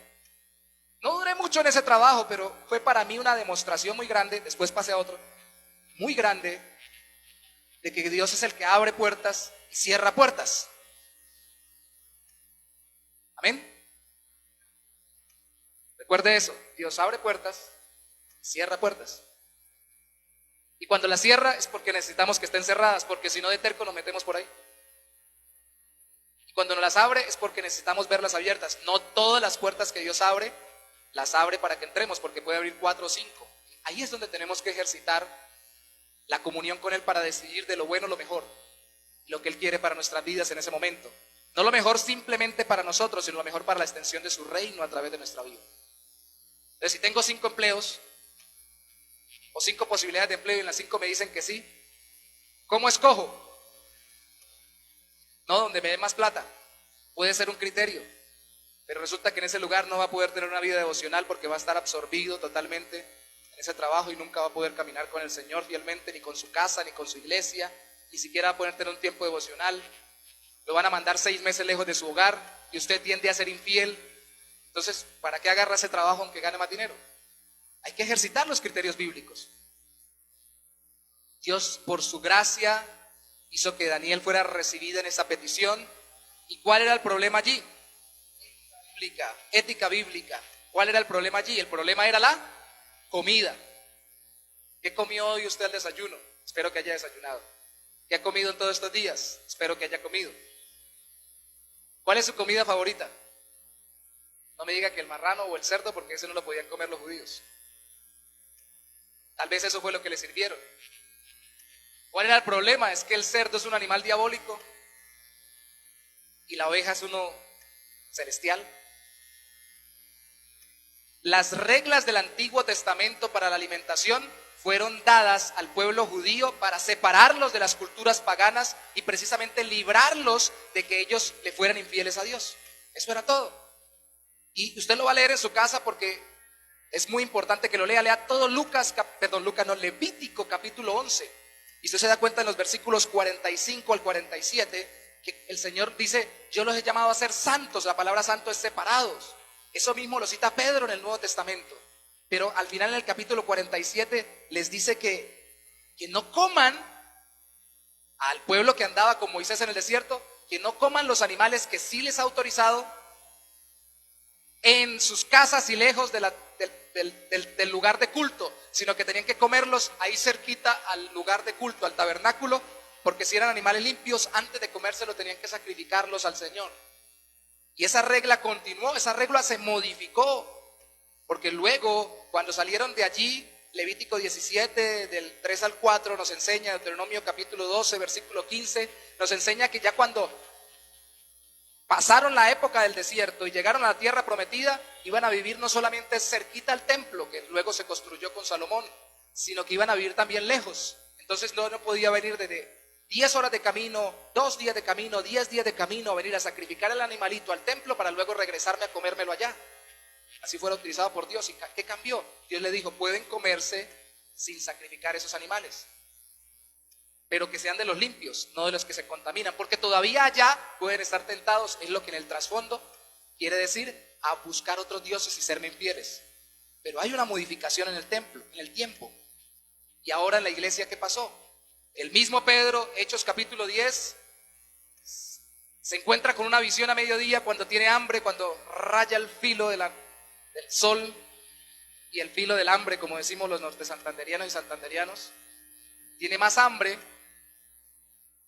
No duré mucho en ese trabajo, pero fue para mí una demostración muy grande, después pasé a otro, muy grande, de que Dios es el que abre puertas y cierra puertas. Amén. Recuerde eso: Dios abre puertas y cierra puertas. Y cuando las cierra es porque necesitamos que estén cerradas, porque si no de terco nos metemos por ahí. Y cuando nos las abre es porque necesitamos verlas abiertas. No todas las puertas que Dios abre, las abre para que entremos, porque puede abrir 4 o 5. Ahí es donde tenemos que ejercitar la comunión con Él para decidir de lo bueno lo mejor, lo que Él quiere para nuestras vidas en ese momento. No lo mejor simplemente para nosotros, sino lo mejor para la extensión de su reino a través de nuestra vida. Entonces, si tengo 5 empleos o 5 posibilidades de empleo y en las 5 me dicen que sí, ¿cómo escojo? No, donde me dé más plata. Puede ser un criterio, pero resulta que en ese lugar no va a poder tener una vida devocional porque va a estar absorbido totalmente en ese trabajo y nunca va a poder caminar con el Señor fielmente, ni con su casa, ni con su iglesia, ni siquiera va a poder tener un tiempo devocional. Lo van a mandar 6 meses lejos de su hogar y usted tiende a ser infiel. Entonces, ¿para qué agarra ese trabajo aunque gane más dinero? Hay que ejercitar los criterios bíblicos. Dios, por su gracia, hizo que Daniel fuera recibido en esa petición. ¿Y cuál era el problema allí? Ética bíblica. ¿Cuál era el problema allí? El problema era la comida. ¿Qué comió hoy usted al desayuno? Espero que haya desayunado. ¿Qué ha comido en todos estos días? Espero que haya comido. ¿Cuál es su comida favorita? No me diga que el marrano o el cerdo, porque ese no lo podían comer los judíos. Tal vez eso fue lo que le sirvieron. ¿Cuál era el problema? Es que el cerdo es un animal diabólico y la oveja es uno celestial. Las reglas del Antiguo Testamento para la alimentación fueron dadas al pueblo judío para separarlos de las culturas paganas y precisamente librarlos de que ellos le fueran infieles a Dios. Eso era todo. Y usted lo va a leer en su casa porque es muy importante que lo lea. Lea todo Levítico capítulo 11. Y usted se da cuenta en los versículos 45 al 47 que el Señor dice: yo los he llamado a ser santos. La palabra santo es separados. Eso mismo lo cita Pedro en el Nuevo Testamento. Pero al final en el capítulo 47 les dice que no coman, al pueblo que andaba con Moisés en el desierto, que no coman los animales que sí les ha autorizado en sus casas y lejos del lugar de culto, sino que tenían que comerlos ahí cerquita al lugar de culto, al tabernáculo, porque si eran animales limpios, antes de comérselo tenían que sacrificarlos al Señor. Y esa regla continuó, esa regla se modificó, porque luego, cuando salieron de allí, Levítico 17, del 3 al 4, nos enseña, Deuteronomio capítulo 12, versículo 15, nos enseña que ya cuando pasaron la época del desierto y llegaron a la tierra prometida, iban a vivir no solamente cerquita al templo, que luego se construyó con Salomón, sino que iban a vivir también lejos. Entonces no podía venir desde 10 horas de camino, 2 días de camino, 10 días de camino, a venir a sacrificar el animalito al templo para luego regresarme a comérmelo allá. Así fuera utilizado por Dios. ¿Y qué cambió? Dios le dijo: pueden comerse sin sacrificar esos animales, pero que sean de los limpios, no de los que se contaminan, porque todavía allá pueden estar tentados, es lo que en el trasfondo quiere decir, a buscar otros dioses y serme infieles. Pero hay una modificación en el templo, en el tiempo. Y ahora en la iglesia, ¿qué pasó? El mismo Pedro, Hechos capítulo 10, Se encuentra con una visión a mediodía cuando tiene hambre, cuando raya el filo del sol y el filo del hambre, como decimos los nortesantanderianos y santanderianos. Tiene más hambre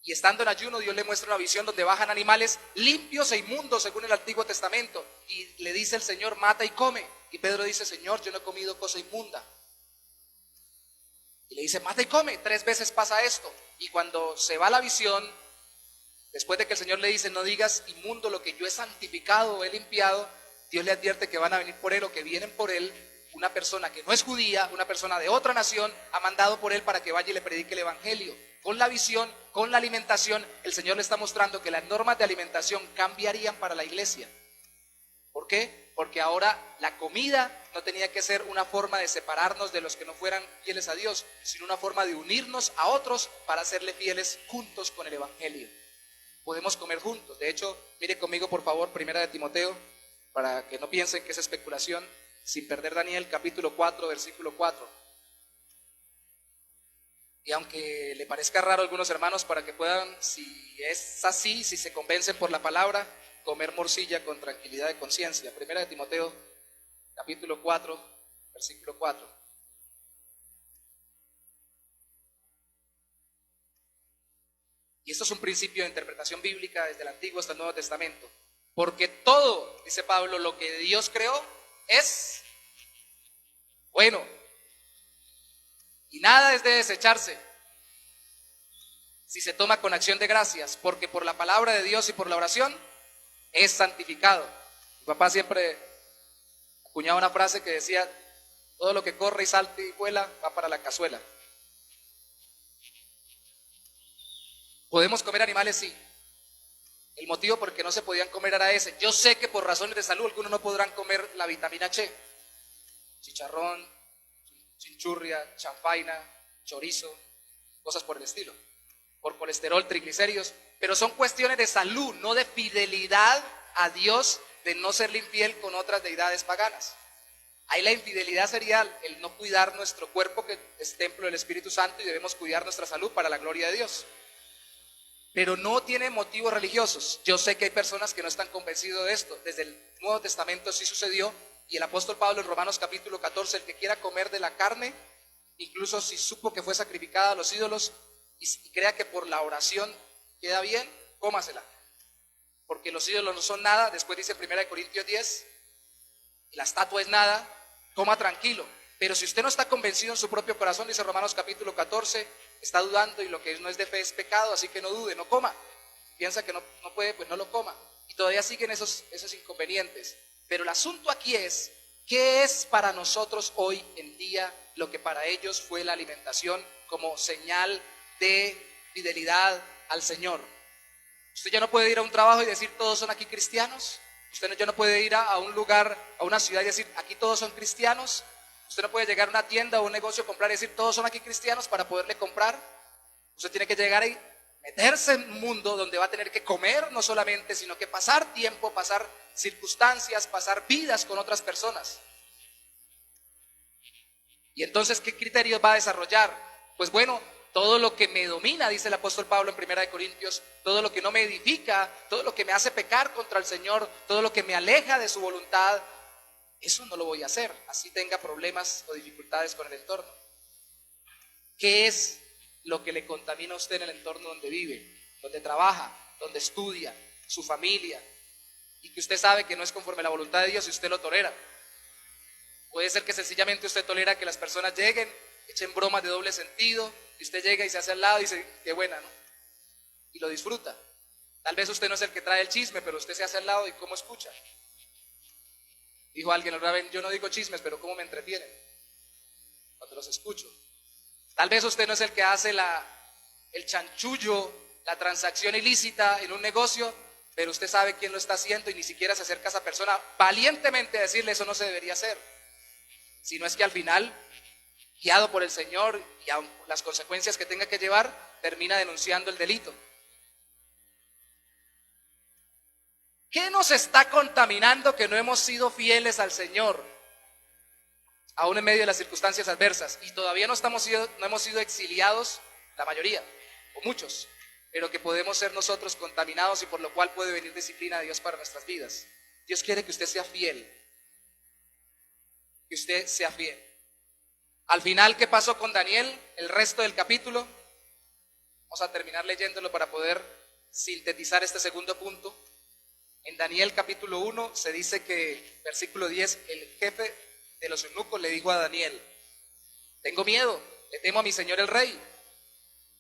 y estando en ayuno Dios le muestra una visión donde bajan animales limpios e inmundos según el Antiguo Testamento y le dice el Señor: mata y come. Y Pedro dice: Señor, yo no he comido cosa inmunda. Y le dice: mata y come. 3 veces pasa esto. Y cuando se va la visión, después de que el Señor le dice: no digas inmundo lo que yo he santificado o he limpiado, Dios le advierte que van a venir por él o que vienen por él. Una persona que no es judía, una persona de otra nación, ha mandado por él para que vaya y le predique el evangelio. Con la visión, con la alimentación, el Señor le está mostrando que las normas de alimentación cambiarían para la iglesia. ¿Por qué? Porque ahora la comida no tenía que ser una forma de separarnos de los que no fueran fieles a Dios, sino una forma de unirnos a otros para serle fieles juntos con el evangelio. Podemos comer juntos. De hecho, mire conmigo por favor, 1 de Timoteo, para que no piensen que es especulación, sin perder Daniel capítulo 4, versículo 4. Y aunque le parezca raro a algunos hermanos, para que puedan, si es así, si se convencen por la palabra, comer morcilla con tranquilidad de conciencia. 1 de Timoteo capítulo 4, versículo 4. Y esto es un principio de interpretación bíblica desde el Antiguo hasta el Nuevo Testamento. Porque todo, dice Pablo, lo que Dios creó es bueno. Y nada es de desecharse si se toma con acción de gracias, porque por la palabra de Dios y por la oración es santificado. Mi papá siempre acuñaba una frase que decía: todo lo que corre y salta y vuela va para la cazuela. ¿Podemos comer animales? Sí. El motivo por el que no se podían comer era ese. Yo sé que por razones de salud algunos no podrán comer la vitamina C, chicharrón, chinchurria, chanfaina, chorizo, cosas por el estilo, por colesterol, triglicéridos, pero son cuestiones de salud, no de fidelidad a Dios, de no serle infiel con otras deidades paganas. Ahí la infidelidad sería el no cuidar nuestro cuerpo, que es templo del Espíritu Santo, y debemos cuidar nuestra salud para la gloria de Dios. Pero no tiene motivos religiosos. Yo sé que hay personas que no están convencidos de esto. Desde el Nuevo Testamento sí sucedió, y el apóstol Pablo en Romanos capítulo 14, el que quiera comer de la carne, incluso si supo que fue sacrificada a los ídolos y crea que por la oración queda bien, cómasela. Porque los ídolos no son nada. Después dice 1 Corintios 10, y la estatua es nada, coma tranquilo. Pero si usted no está convencido en su propio corazón, dice Romanos capítulo 14, está dudando, y lo que no es de fe es pecado, así que no dude, no coma. Piensa que no puede, pues no lo coma. Y todavía siguen esos inconvenientes. Pero el asunto aquí es: ¿qué es para nosotros hoy en día lo que para ellos fue la alimentación como señal de fidelidad al Señor? Usted ya no puede ir a un trabajo y decir: todos son aquí cristianos. Usted ya no puede ir a un lugar, a una ciudad y decir: aquí todos son cristianos. Usted no puede llegar a una tienda o un negocio, comprar y decir: todos son aquí cristianos, para poderle comprar. Usted tiene que llegar y meterse en un mundo donde va a tener que comer, no solamente, sino que pasar tiempo, pasar circunstancias, pasar vidas con otras personas. Y entonces, ¿qué criterios va a desarrollar? Pues bueno, todo lo que me domina, dice el apóstol Pablo en 1 Corintios, todo lo que no me edifica, todo lo que me hace pecar contra el Señor, todo lo que me aleja de su voluntad, eso no lo voy a hacer, así tenga problemas o dificultades con el entorno. ¿Qué es lo que le contamina a usted en el entorno donde vive, donde trabaja, donde estudia, su familia, y que usted sabe que no es conforme a la voluntad de Dios y usted lo tolera? Puede ser que sencillamente usted tolera que las personas lleguen, echen bromas de doble sentido, y usted llega y se hace al lado y dice: qué buena, ¿no? Y lo disfruta. Tal vez usted no es el que trae el chisme, pero usted se hace al lado y ¿cómo escucha? Dijo alguien otra vez: yo no digo chismes, pero ¿cómo me entretienen cuando los escucho? Tal vez usted no es el que hace el chanchullo, la transacción ilícita en un negocio, pero usted sabe quién lo está haciendo y ni siquiera se acerca a esa persona valientemente a decirle: eso no se debería hacer. Si no es que al final, guiado por el Señor y aun las consecuencias que tenga que llevar, termina denunciando el delito. ¿Qué nos está contaminando que no hemos sido fieles al Señor, aún en medio de las circunstancias adversas? Y todavía no hemos sido exiliados, la mayoría, o muchos. pero que podemos ser nosotros contaminados y por lo cual puede venir disciplina de Dios para nuestras vidas. Dios quiere que usted sea fiel, que usted sea fiel. Al final, ¿qué pasó con Daniel? El resto del capítulo, vamos a terminar leyéndolo para poder sintetizar este segundo punto. En Daniel capítulo 1 se dice que, versículo 10, el jefe de los eunucos le dijo a Daniel: tengo miedo, le temo a mi señor el rey,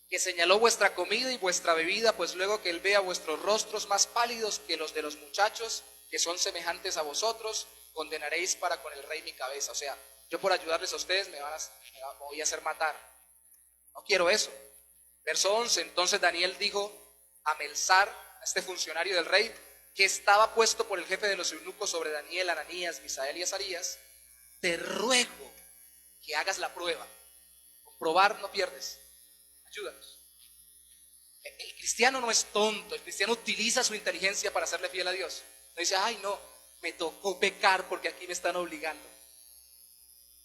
que señaló vuestra comida y vuestra bebida, pues luego que él vea vuestros rostros más pálidos que los de los muchachos, que son semejantes a vosotros, condenaréis para con el rey mi cabeza. O sea, yo por ayudarles a ustedes me voy a hacer matar. No quiero eso. Verso 11, entonces Daniel dijo a Melzar, a este funcionario del rey, que estaba puesto por el jefe de los eunucos sobre Daniel, Ananías, Misael y Azarías: te ruego que hagas la prueba. Con probar no pierdes. Ayúdanos. El cristiano no es tonto, el cristiano utiliza su inteligencia para serle fiel a Dios. No dice: ay no, me tocó pecar porque aquí me están obligando.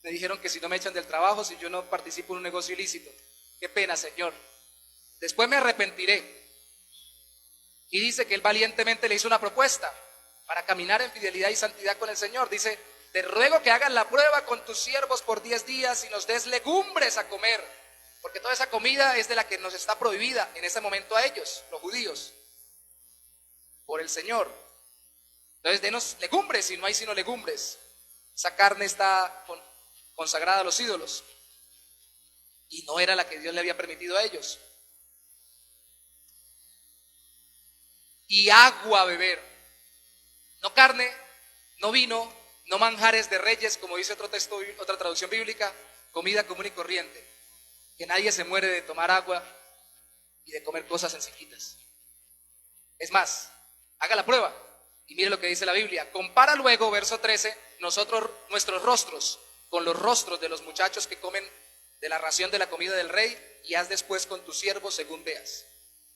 Me dijeron que si no me echan del trabajo, si yo no participo en un negocio ilícito, qué pena, Señor. Después me arrepentiré. Y dice que él valientemente le hizo una propuesta para caminar en fidelidad y santidad con el Señor. Dice: te ruego que hagas la prueba con tus siervos por 10 días y nos des legumbres a comer, porque toda esa comida es de la que nos está prohibida en ese momento a ellos, los judíos, por el Señor. Entonces denos legumbres, y no hay sino legumbres. Esa carne está consagrada a los ídolos y no era la que Dios le había permitido a ellos. Y agua a beber, no carne, no vino, no manjares de reyes, como dice otro texto, otra traducción bíblica, comida común y corriente. Que nadie se muere de tomar agua y de comer cosas sencillitas. Es más, haga la prueba y mire lo que dice la Biblia. Compara luego, verso 13, nuestros rostros con los rostros de los muchachos que comen de la ración de la comida del rey, y haz después con tus siervos según veas.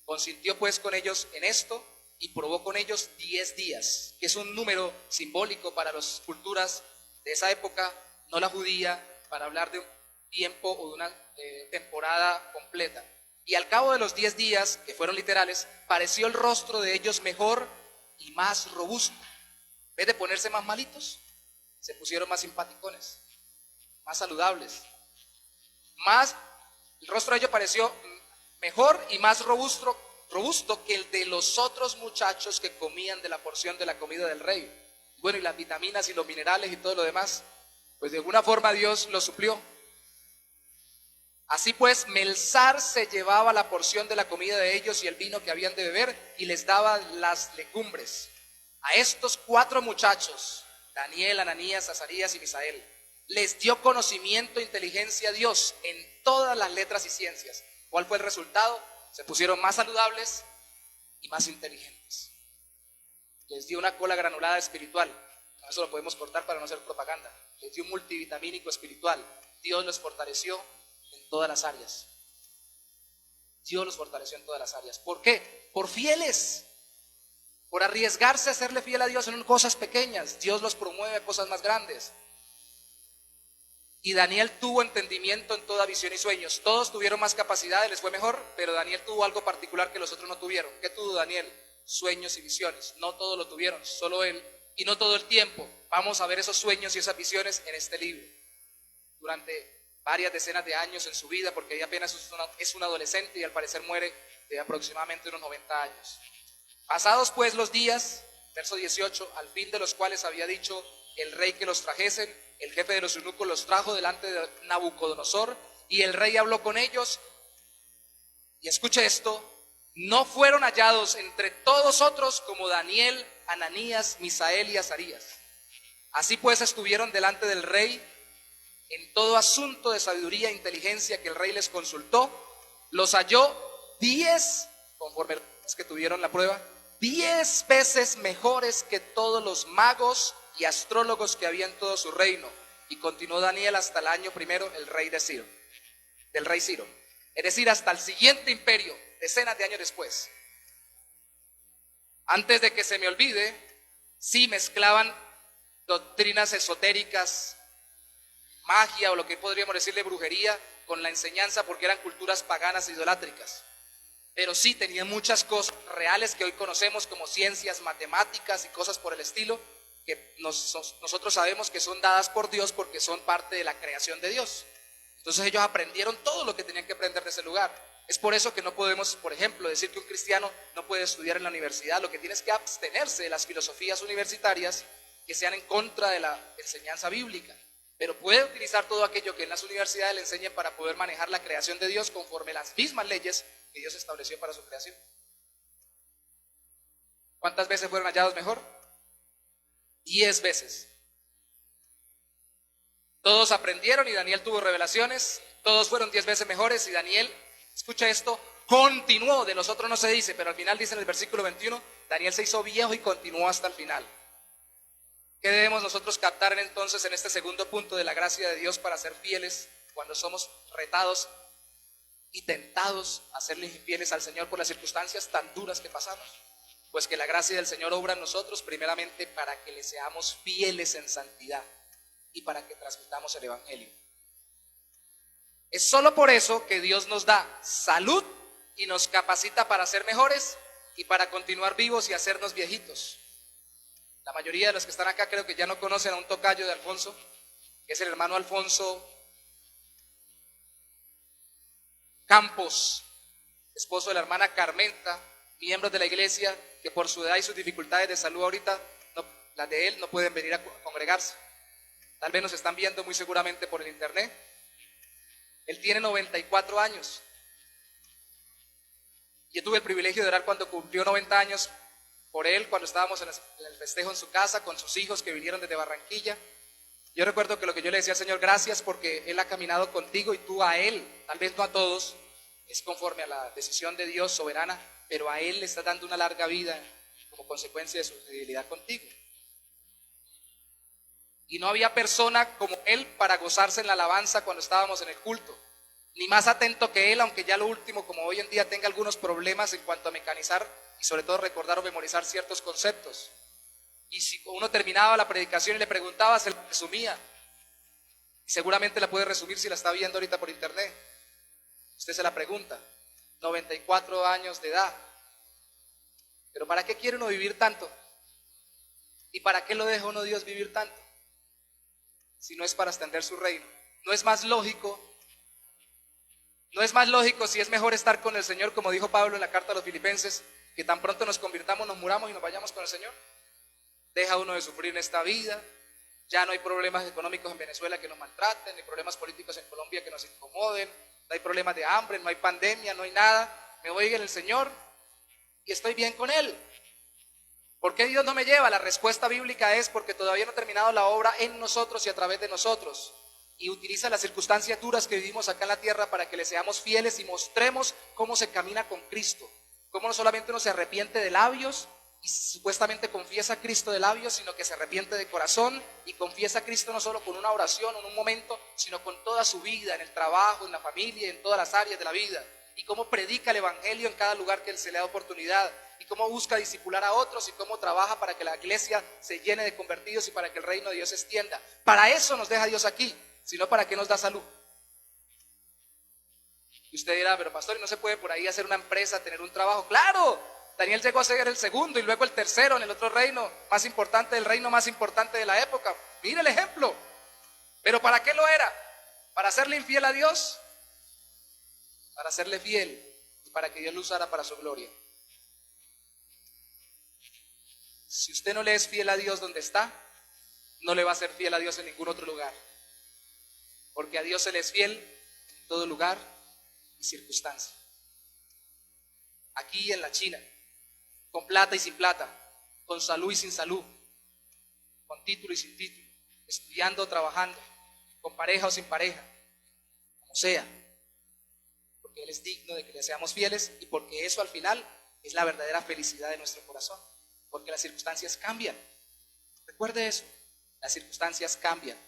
Consintió pues con ellos en esto y probó con ellos 10 días, que es un número simbólico para las culturas de esa época, no la judía, para hablar de un tiempo o de una temporada completa. Y al cabo de los 10 días, que fueron literales, pareció el rostro de ellos mejor y más robusto. En vez de ponerse más malitos, se pusieron más simpaticones, más saludables. El rostro de ellos pareció mejor y más robusto que el de los otros muchachos que comían de la porción de la comida del rey. Bueno, y las vitaminas y los minerales y todo lo demás, pues de alguna forma Dios lo suplió. Así pues, Melzar se llevaba la porción de la comida de ellos y el vino que habían de beber, y les daba las legumbres. A estos 4 muchachos, Daniel, Ananías, Azarías y Misael, les dio conocimiento e inteligencia a Dios en todas las letras y ciencias. ¿Cuál fue el resultado? Se pusieron más saludables y más inteligentes. Les dio una cola granulada espiritual. Eso lo podemos cortar para no hacer propaganda. Les dio un multivitamínico espiritual. Dios los fortaleció en todas las áreas. Dios los fortaleció en todas las áreas. ¿Por qué? Por fieles. Por arriesgarse a serle fiel a Dios en cosas pequeñas. Dios los promueve a cosas más grandes. Y Daniel tuvo entendimiento en toda visión y sueños. Todos tuvieron más capacidad, les fue mejor, pero Daniel tuvo algo particular que los otros no tuvieron. ¿Qué tuvo Daniel? Sueños y visiones. No todos lo tuvieron, solo él, y no todo el tiempo. Vamos a ver esos sueños y esas visiones en este libro. Durante varias decenas de años en su vida, porque ella apenas es un adolescente y al parecer muere de aproximadamente unos 90 años. Pasados pues los días, verso 18, al fin de los cuales había dicho el rey que los trajesen, el jefe de los eunucos los trajo delante de Nabucodonosor, y el rey habló con ellos. Y escuche esto: no fueron hallados entre todos otros como Daniel, Ananías, Misael y Azarías. Así pues estuvieron delante del rey en todo asunto de sabiduría e inteligencia que el rey les consultó. Los halló 10, conforme los que tuvieron la prueba, 10 veces mejores que todos los magos y astrólogos que había en todo su reino. Y continuó Daniel hasta el año primero del rey Ciro. Es decir, hasta el siguiente imperio, decenas de años después. Antes de que se me olvide, sí mezclaban doctrinas esotéricas, magia o lo que podríamos decirle brujería, con la enseñanza, porque eran culturas paganas e idolátricas. pero sí tenía muchas cosas reales que hoy conocemos como ciencias, matemáticas y cosas por el estilo, que nosotros sabemos que son dadas por Dios porque son parte de la creación de Dios. Entonces ellos aprendieron todo lo que tenían que aprender de ese lugar. Es por eso que no podemos, por ejemplo, decir que un cristiano no puede estudiar en la universidad. Lo que tiene es que abstenerse de las filosofías universitarias que sean en contra de la enseñanza bíblica, pero puede utilizar todo aquello que en las universidades le enseñen para poder manejar la creación de Dios conforme las mismas leyes que Dios estableció para su creación. ¿Cuántas veces fueron hallados mejor? 10 veces. Todos aprendieron y Daniel tuvo revelaciones, todos fueron 10 veces mejores y Daniel, escucha esto, continuó. De los otros no se dice, pero al final dice en el versículo 21, Daniel se hizo viejo y continuó hasta el final. ¿Qué debemos nosotros captar entonces en este segundo punto de la gracia de Dios para ser fieles cuando somos retados y tentados a serle infieles al Señor por las circunstancias tan duras que pasamos? Pues que la gracia del Señor obra en nosotros primeramente para que le seamos fieles en santidad y para que transmitamos el Evangelio. Es solo por eso que Dios nos da salud y nos capacita para ser mejores y para continuar vivos y hacernos viejitos. La mayoría de los que están acá creo que ya no conocen a un tocayo de Alfonso, que es el hermano Alfonso Campos, esposo de la hermana Carmenta, miembros de la iglesia que por su edad y sus dificultades de salud ahorita, las de él, no pueden venir a congregarse. Tal vez nos están viendo muy seguramente por el internet. Él tiene 94 años. Yo tuve el privilegio de orar cuando cumplió 90 años por él, cuando estábamos en el festejo en su casa con sus hijos que vinieron desde Barranquilla. Yo recuerdo que lo que yo le decía al Señor, gracias porque Él ha caminado contigo y tú a Él, tal vez no a todos, es conforme a la decisión de Dios soberana, pero a Él le está dando una larga vida como consecuencia de su fidelidad contigo. Y no había persona como Él para gozarse en la alabanza cuando estábamos en el culto, ni más atento que Él, aunque ya lo último, como hoy en día tenga algunos problemas en cuanto a mecanizar y sobre todo recordar o memorizar ciertos conceptos. Y si uno terminaba la predicación y le preguntaba, se la resumía. Y seguramente la puede resumir si la está viendo ahorita por internet. Usted se la pregunta. 94 años de edad. Pero ¿para qué quiere uno vivir tanto? ¿Y para qué lo deja uno Dios vivir tanto? Si no es para extender su reino. No es más lógico si es mejor estar con el Señor, como dijo Pablo en la carta a los Filipenses, que tan pronto nos convirtamos, nos muramos y nos vayamos con el Señor. Deja uno de sufrir en esta vida. Ya no hay problemas económicos en Venezuela que nos maltraten, ni problemas políticos en Colombia que nos incomoden, no hay problemas de hambre, no hay pandemia, no hay nada. Me voy en el Señor y estoy bien con Él. ¿Por qué Dios no me lleva? La respuesta bíblica es porque todavía no ha terminado la obra en nosotros y a través de nosotros. Y utiliza las circunstancias duras que vivimos acá en la tierra para que le seamos fieles y mostremos cómo se camina con Cristo. Cómo no solamente uno se arrepiente de labios y supuestamente confiesa a Cristo de labios, sino que se arrepiente de corazón y confiesa a Cristo no solo con una oración o en un momento, sino con toda su vida, en el trabajo, en la familia, en todas las áreas de la vida. Y cómo predica el Evangelio en cada lugar que Él se le da oportunidad. Y cómo busca discipular a otros y cómo trabaja para que la iglesia se llene de convertidos y para que el reino de Dios se extienda. Para eso nos deja Dios aquí, sino para que nos da salud. Y usted dirá, pero pastor, ¿no se puede por ahí hacer una empresa, tener un trabajo? ¡Claro! Daniel llegó a ser el segundo y luego el tercero en el otro reino más importante, del reino más importante de la época. Mire el ejemplo. ¿Pero para qué lo era? ¿Para serle infiel a Dios? Para serle fiel y para que Dios lo usara para su gloria. Si usted no le es fiel a Dios donde está, no le va a ser fiel a Dios en ningún otro lugar. Porque a Dios se le es fiel en todo lugar y circunstancia. Aquí en la China, con plata y sin plata, con salud y sin salud, con título y sin título, estudiando o trabajando, con pareja o sin pareja, como sea, porque Él es digno de que le seamos fieles y porque eso al final es la verdadera felicidad de nuestro corazón, porque las circunstancias cambian. Recuerde eso, las circunstancias cambian.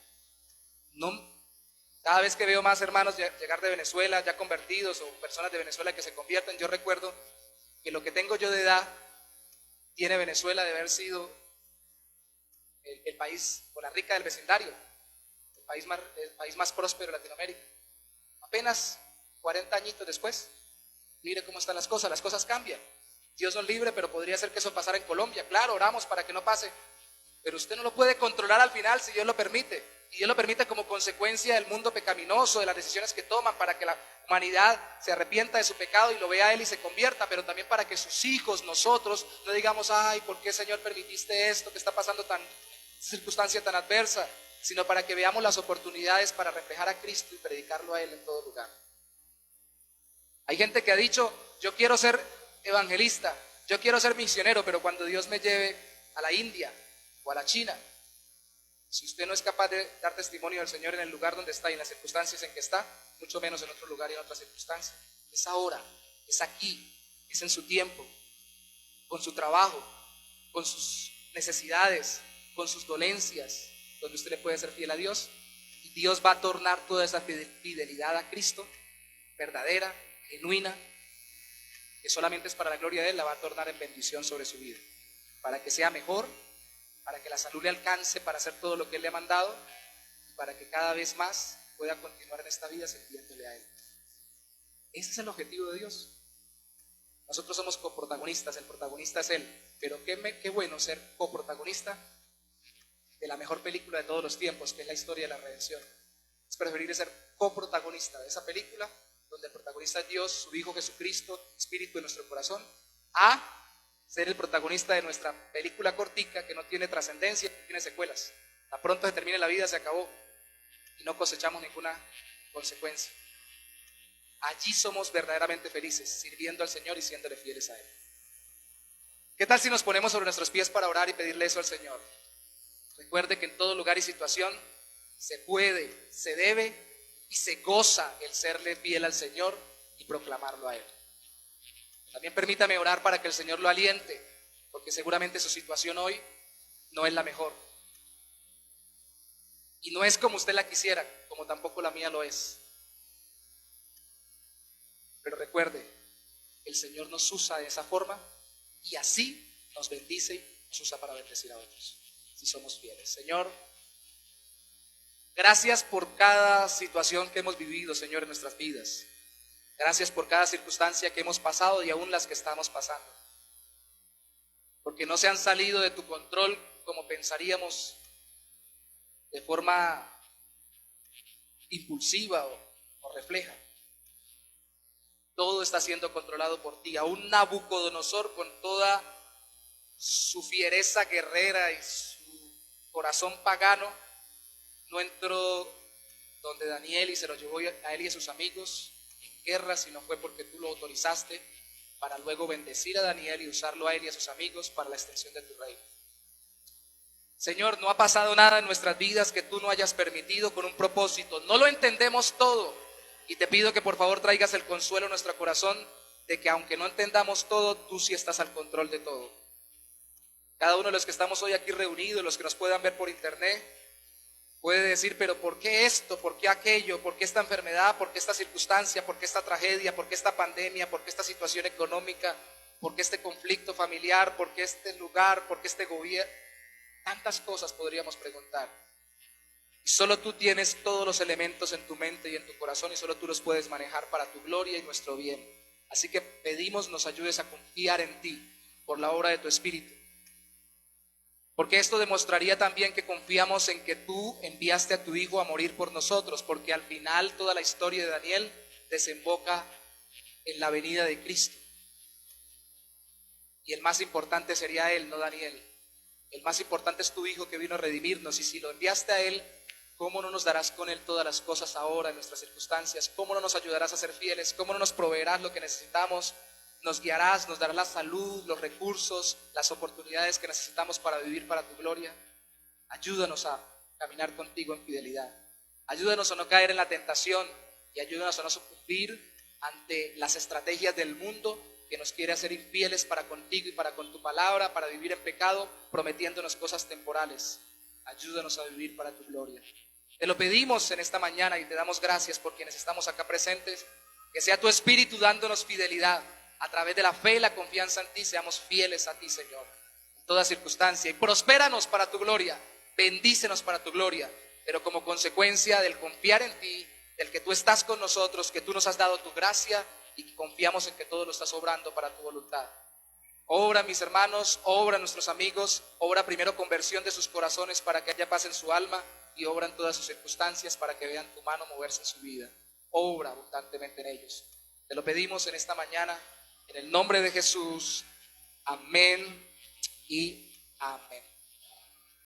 Cada vez que veo más hermanos llegar de Venezuela, ya convertidos, o personas de Venezuela que se convierten, yo recuerdo que lo que tengo yo de edad tiene Venezuela de haber sido el país o la rica del vecindario, el país más próspero de Latinoamérica. Apenas 40 añitos después, Mire cómo están las cosas cambian. Dios nos libre, pero podría ser que eso pasara en Colombia. Claro, oramos para que no pase, pero usted no lo puede controlar al final si Dios lo permite. Y Dios lo permite como consecuencia del mundo pecaminoso, de las decisiones que toman, para que la humanidad se arrepienta de su pecado y lo vea a Él y se convierta, pero también para que sus hijos, nosotros, no digamos, ay, ¿por qué, Señor, permitiste esto que está pasando circunstancia tan adversa? Sino para que veamos las oportunidades para reflejar a Cristo y predicarlo a Él en todo lugar. Hay gente que ha dicho, yo quiero ser evangelista, yo quiero ser misionero, pero cuando Dios me lleve a la India o a la China, si usted no es capaz de dar testimonio del Señor en el lugar donde está y en las circunstancias en que está, mucho menos en otro lugar y en otras circunstancias. Es ahora, es aquí, es en su tiempo, con su trabajo, con sus necesidades, con sus dolencias, donde usted le puede ser fiel a Dios. Y Dios va a tornar toda esa fidelidad a Cristo, verdadera, genuina, que solamente es para la gloria de Él, la va a tornar en bendición sobre su vida, para que sea mejor, para que la salud le alcance para hacer todo lo que Él le ha mandado y para que cada vez más pueda continuar en esta vida sirviéndole a Él. Ese es el objetivo de Dios. Nosotros somos coprotagonistas, el protagonista es Él, pero qué bueno ser coprotagonista de la mejor película de todos los tiempos, que es la historia de la redención. Es preferible ser coprotagonista de esa película, donde el protagonista es Dios, su Hijo Jesucristo, Espíritu en nuestro corazón, a ser el protagonista de nuestra película cortica que no tiene trascendencia, no tiene secuelas. Tan pronto se termine la vida, se acabó y no cosechamos ninguna consecuencia. Allí somos verdaderamente felices, sirviendo al Señor y siéndole fieles a Él. ¿Qué tal si nos ponemos sobre nuestros pies para orar y pedirle eso al Señor? Recuerde que en todo lugar y situación se puede, se debe y se goza el serle fiel al Señor y proclamarlo a Él. También permítame orar para que el Señor lo aliente, porque seguramente su situación hoy no es la mejor. Y no es como usted la quisiera, como tampoco la mía lo es. Pero recuerde, el Señor nos usa de esa forma y así nos bendice y nos usa para bendecir a otros, si somos fieles. Señor, gracias por cada situación que hemos vivido, Señor, en nuestras vidas. Gracias por cada circunstancia que hemos pasado y aún las que estamos pasando. Porque no se han salido de tu control como pensaríamos, de forma impulsiva o refleja. Todo está siendo controlado por ti. Aún Nabucodonosor, con toda su fiereza guerrera y su corazón pagano, no entró donde Daniel y se lo llevó a él y a sus amigos en guerra, sino fue porque tú lo autorizaste para luego bendecir a Daniel y usarlo a él y a sus amigos para la extensión de tu reino. Señor, no ha pasado nada en nuestras vidas que tú no hayas permitido con un propósito. No lo entendemos todo y te pido que por favor traigas el consuelo a nuestro corazón de que aunque no entendamos todo, tú sí estás al control de todo. Cada uno de los que estamos hoy aquí reunidos, los que nos puedan ver por internet, puede decir, pero ¿por qué esto? ¿Por qué aquello? ¿Por qué esta enfermedad? ¿Por qué esta circunstancia? ¿Por qué esta tragedia? ¿Por qué esta pandemia? ¿Por qué esta situación económica? ¿Por qué este conflicto familiar? ¿Por qué este lugar? ¿Por qué este gobierno? Tantas cosas podríamos preguntar. Y solo tú tienes todos los elementos en tu mente y en tu corazón y solo tú los puedes manejar para tu gloria y nuestro bien. Así que pedimos nos ayudes a confiar en ti por la obra de tu Espíritu. Porque esto demostraría también que confiamos en que tú enviaste a tu Hijo a morir por nosotros, porque al final toda la historia de Daniel desemboca en la venida de Cristo. Y el más importante sería Él, no Daniel. El más importante es tu Hijo que vino a redimirnos, y si lo enviaste a Él, ¿cómo no nos darás con Él todas las cosas ahora en nuestras circunstancias? ¿Cómo no nos ayudarás a ser fieles? ¿Cómo no nos proveerás lo que necesitamos? Nos guiarás, nos darás la salud, los recursos, las oportunidades que necesitamos para vivir para tu gloria. Ayúdanos a caminar contigo en fidelidad. Ayúdanos a no caer en la tentación y ayúdanos a no sucumbir ante las estrategias del mundo que nos quiere hacer infieles para contigo y para con tu palabra, para vivir en pecado, prometiéndonos cosas temporales. Ayúdanos a vivir para tu gloria. Te lo pedimos en esta mañana y te damos gracias por quienes estamos acá presentes. Que sea tu Espíritu dándonos fidelidad. A través de la fe y la confianza en ti, seamos fieles a ti, Señor, en toda circunstancia. Y prospéranos para tu gloria, bendícenos para tu gloria. Pero como consecuencia del confiar en ti, del que tú estás con nosotros, que tú nos has dado tu gracia, y confiamos en que todo lo estás obrando para tu voluntad. Obra, mis hermanos, obra nuestros amigos, obra primero conversión de sus corazones para que haya paz en su alma y obra en todas sus circunstancias para que vean tu mano moverse en su vida. Obra abundantemente en ellos. Te lo pedimos en esta mañana, en el nombre de Jesús. Amén y amén.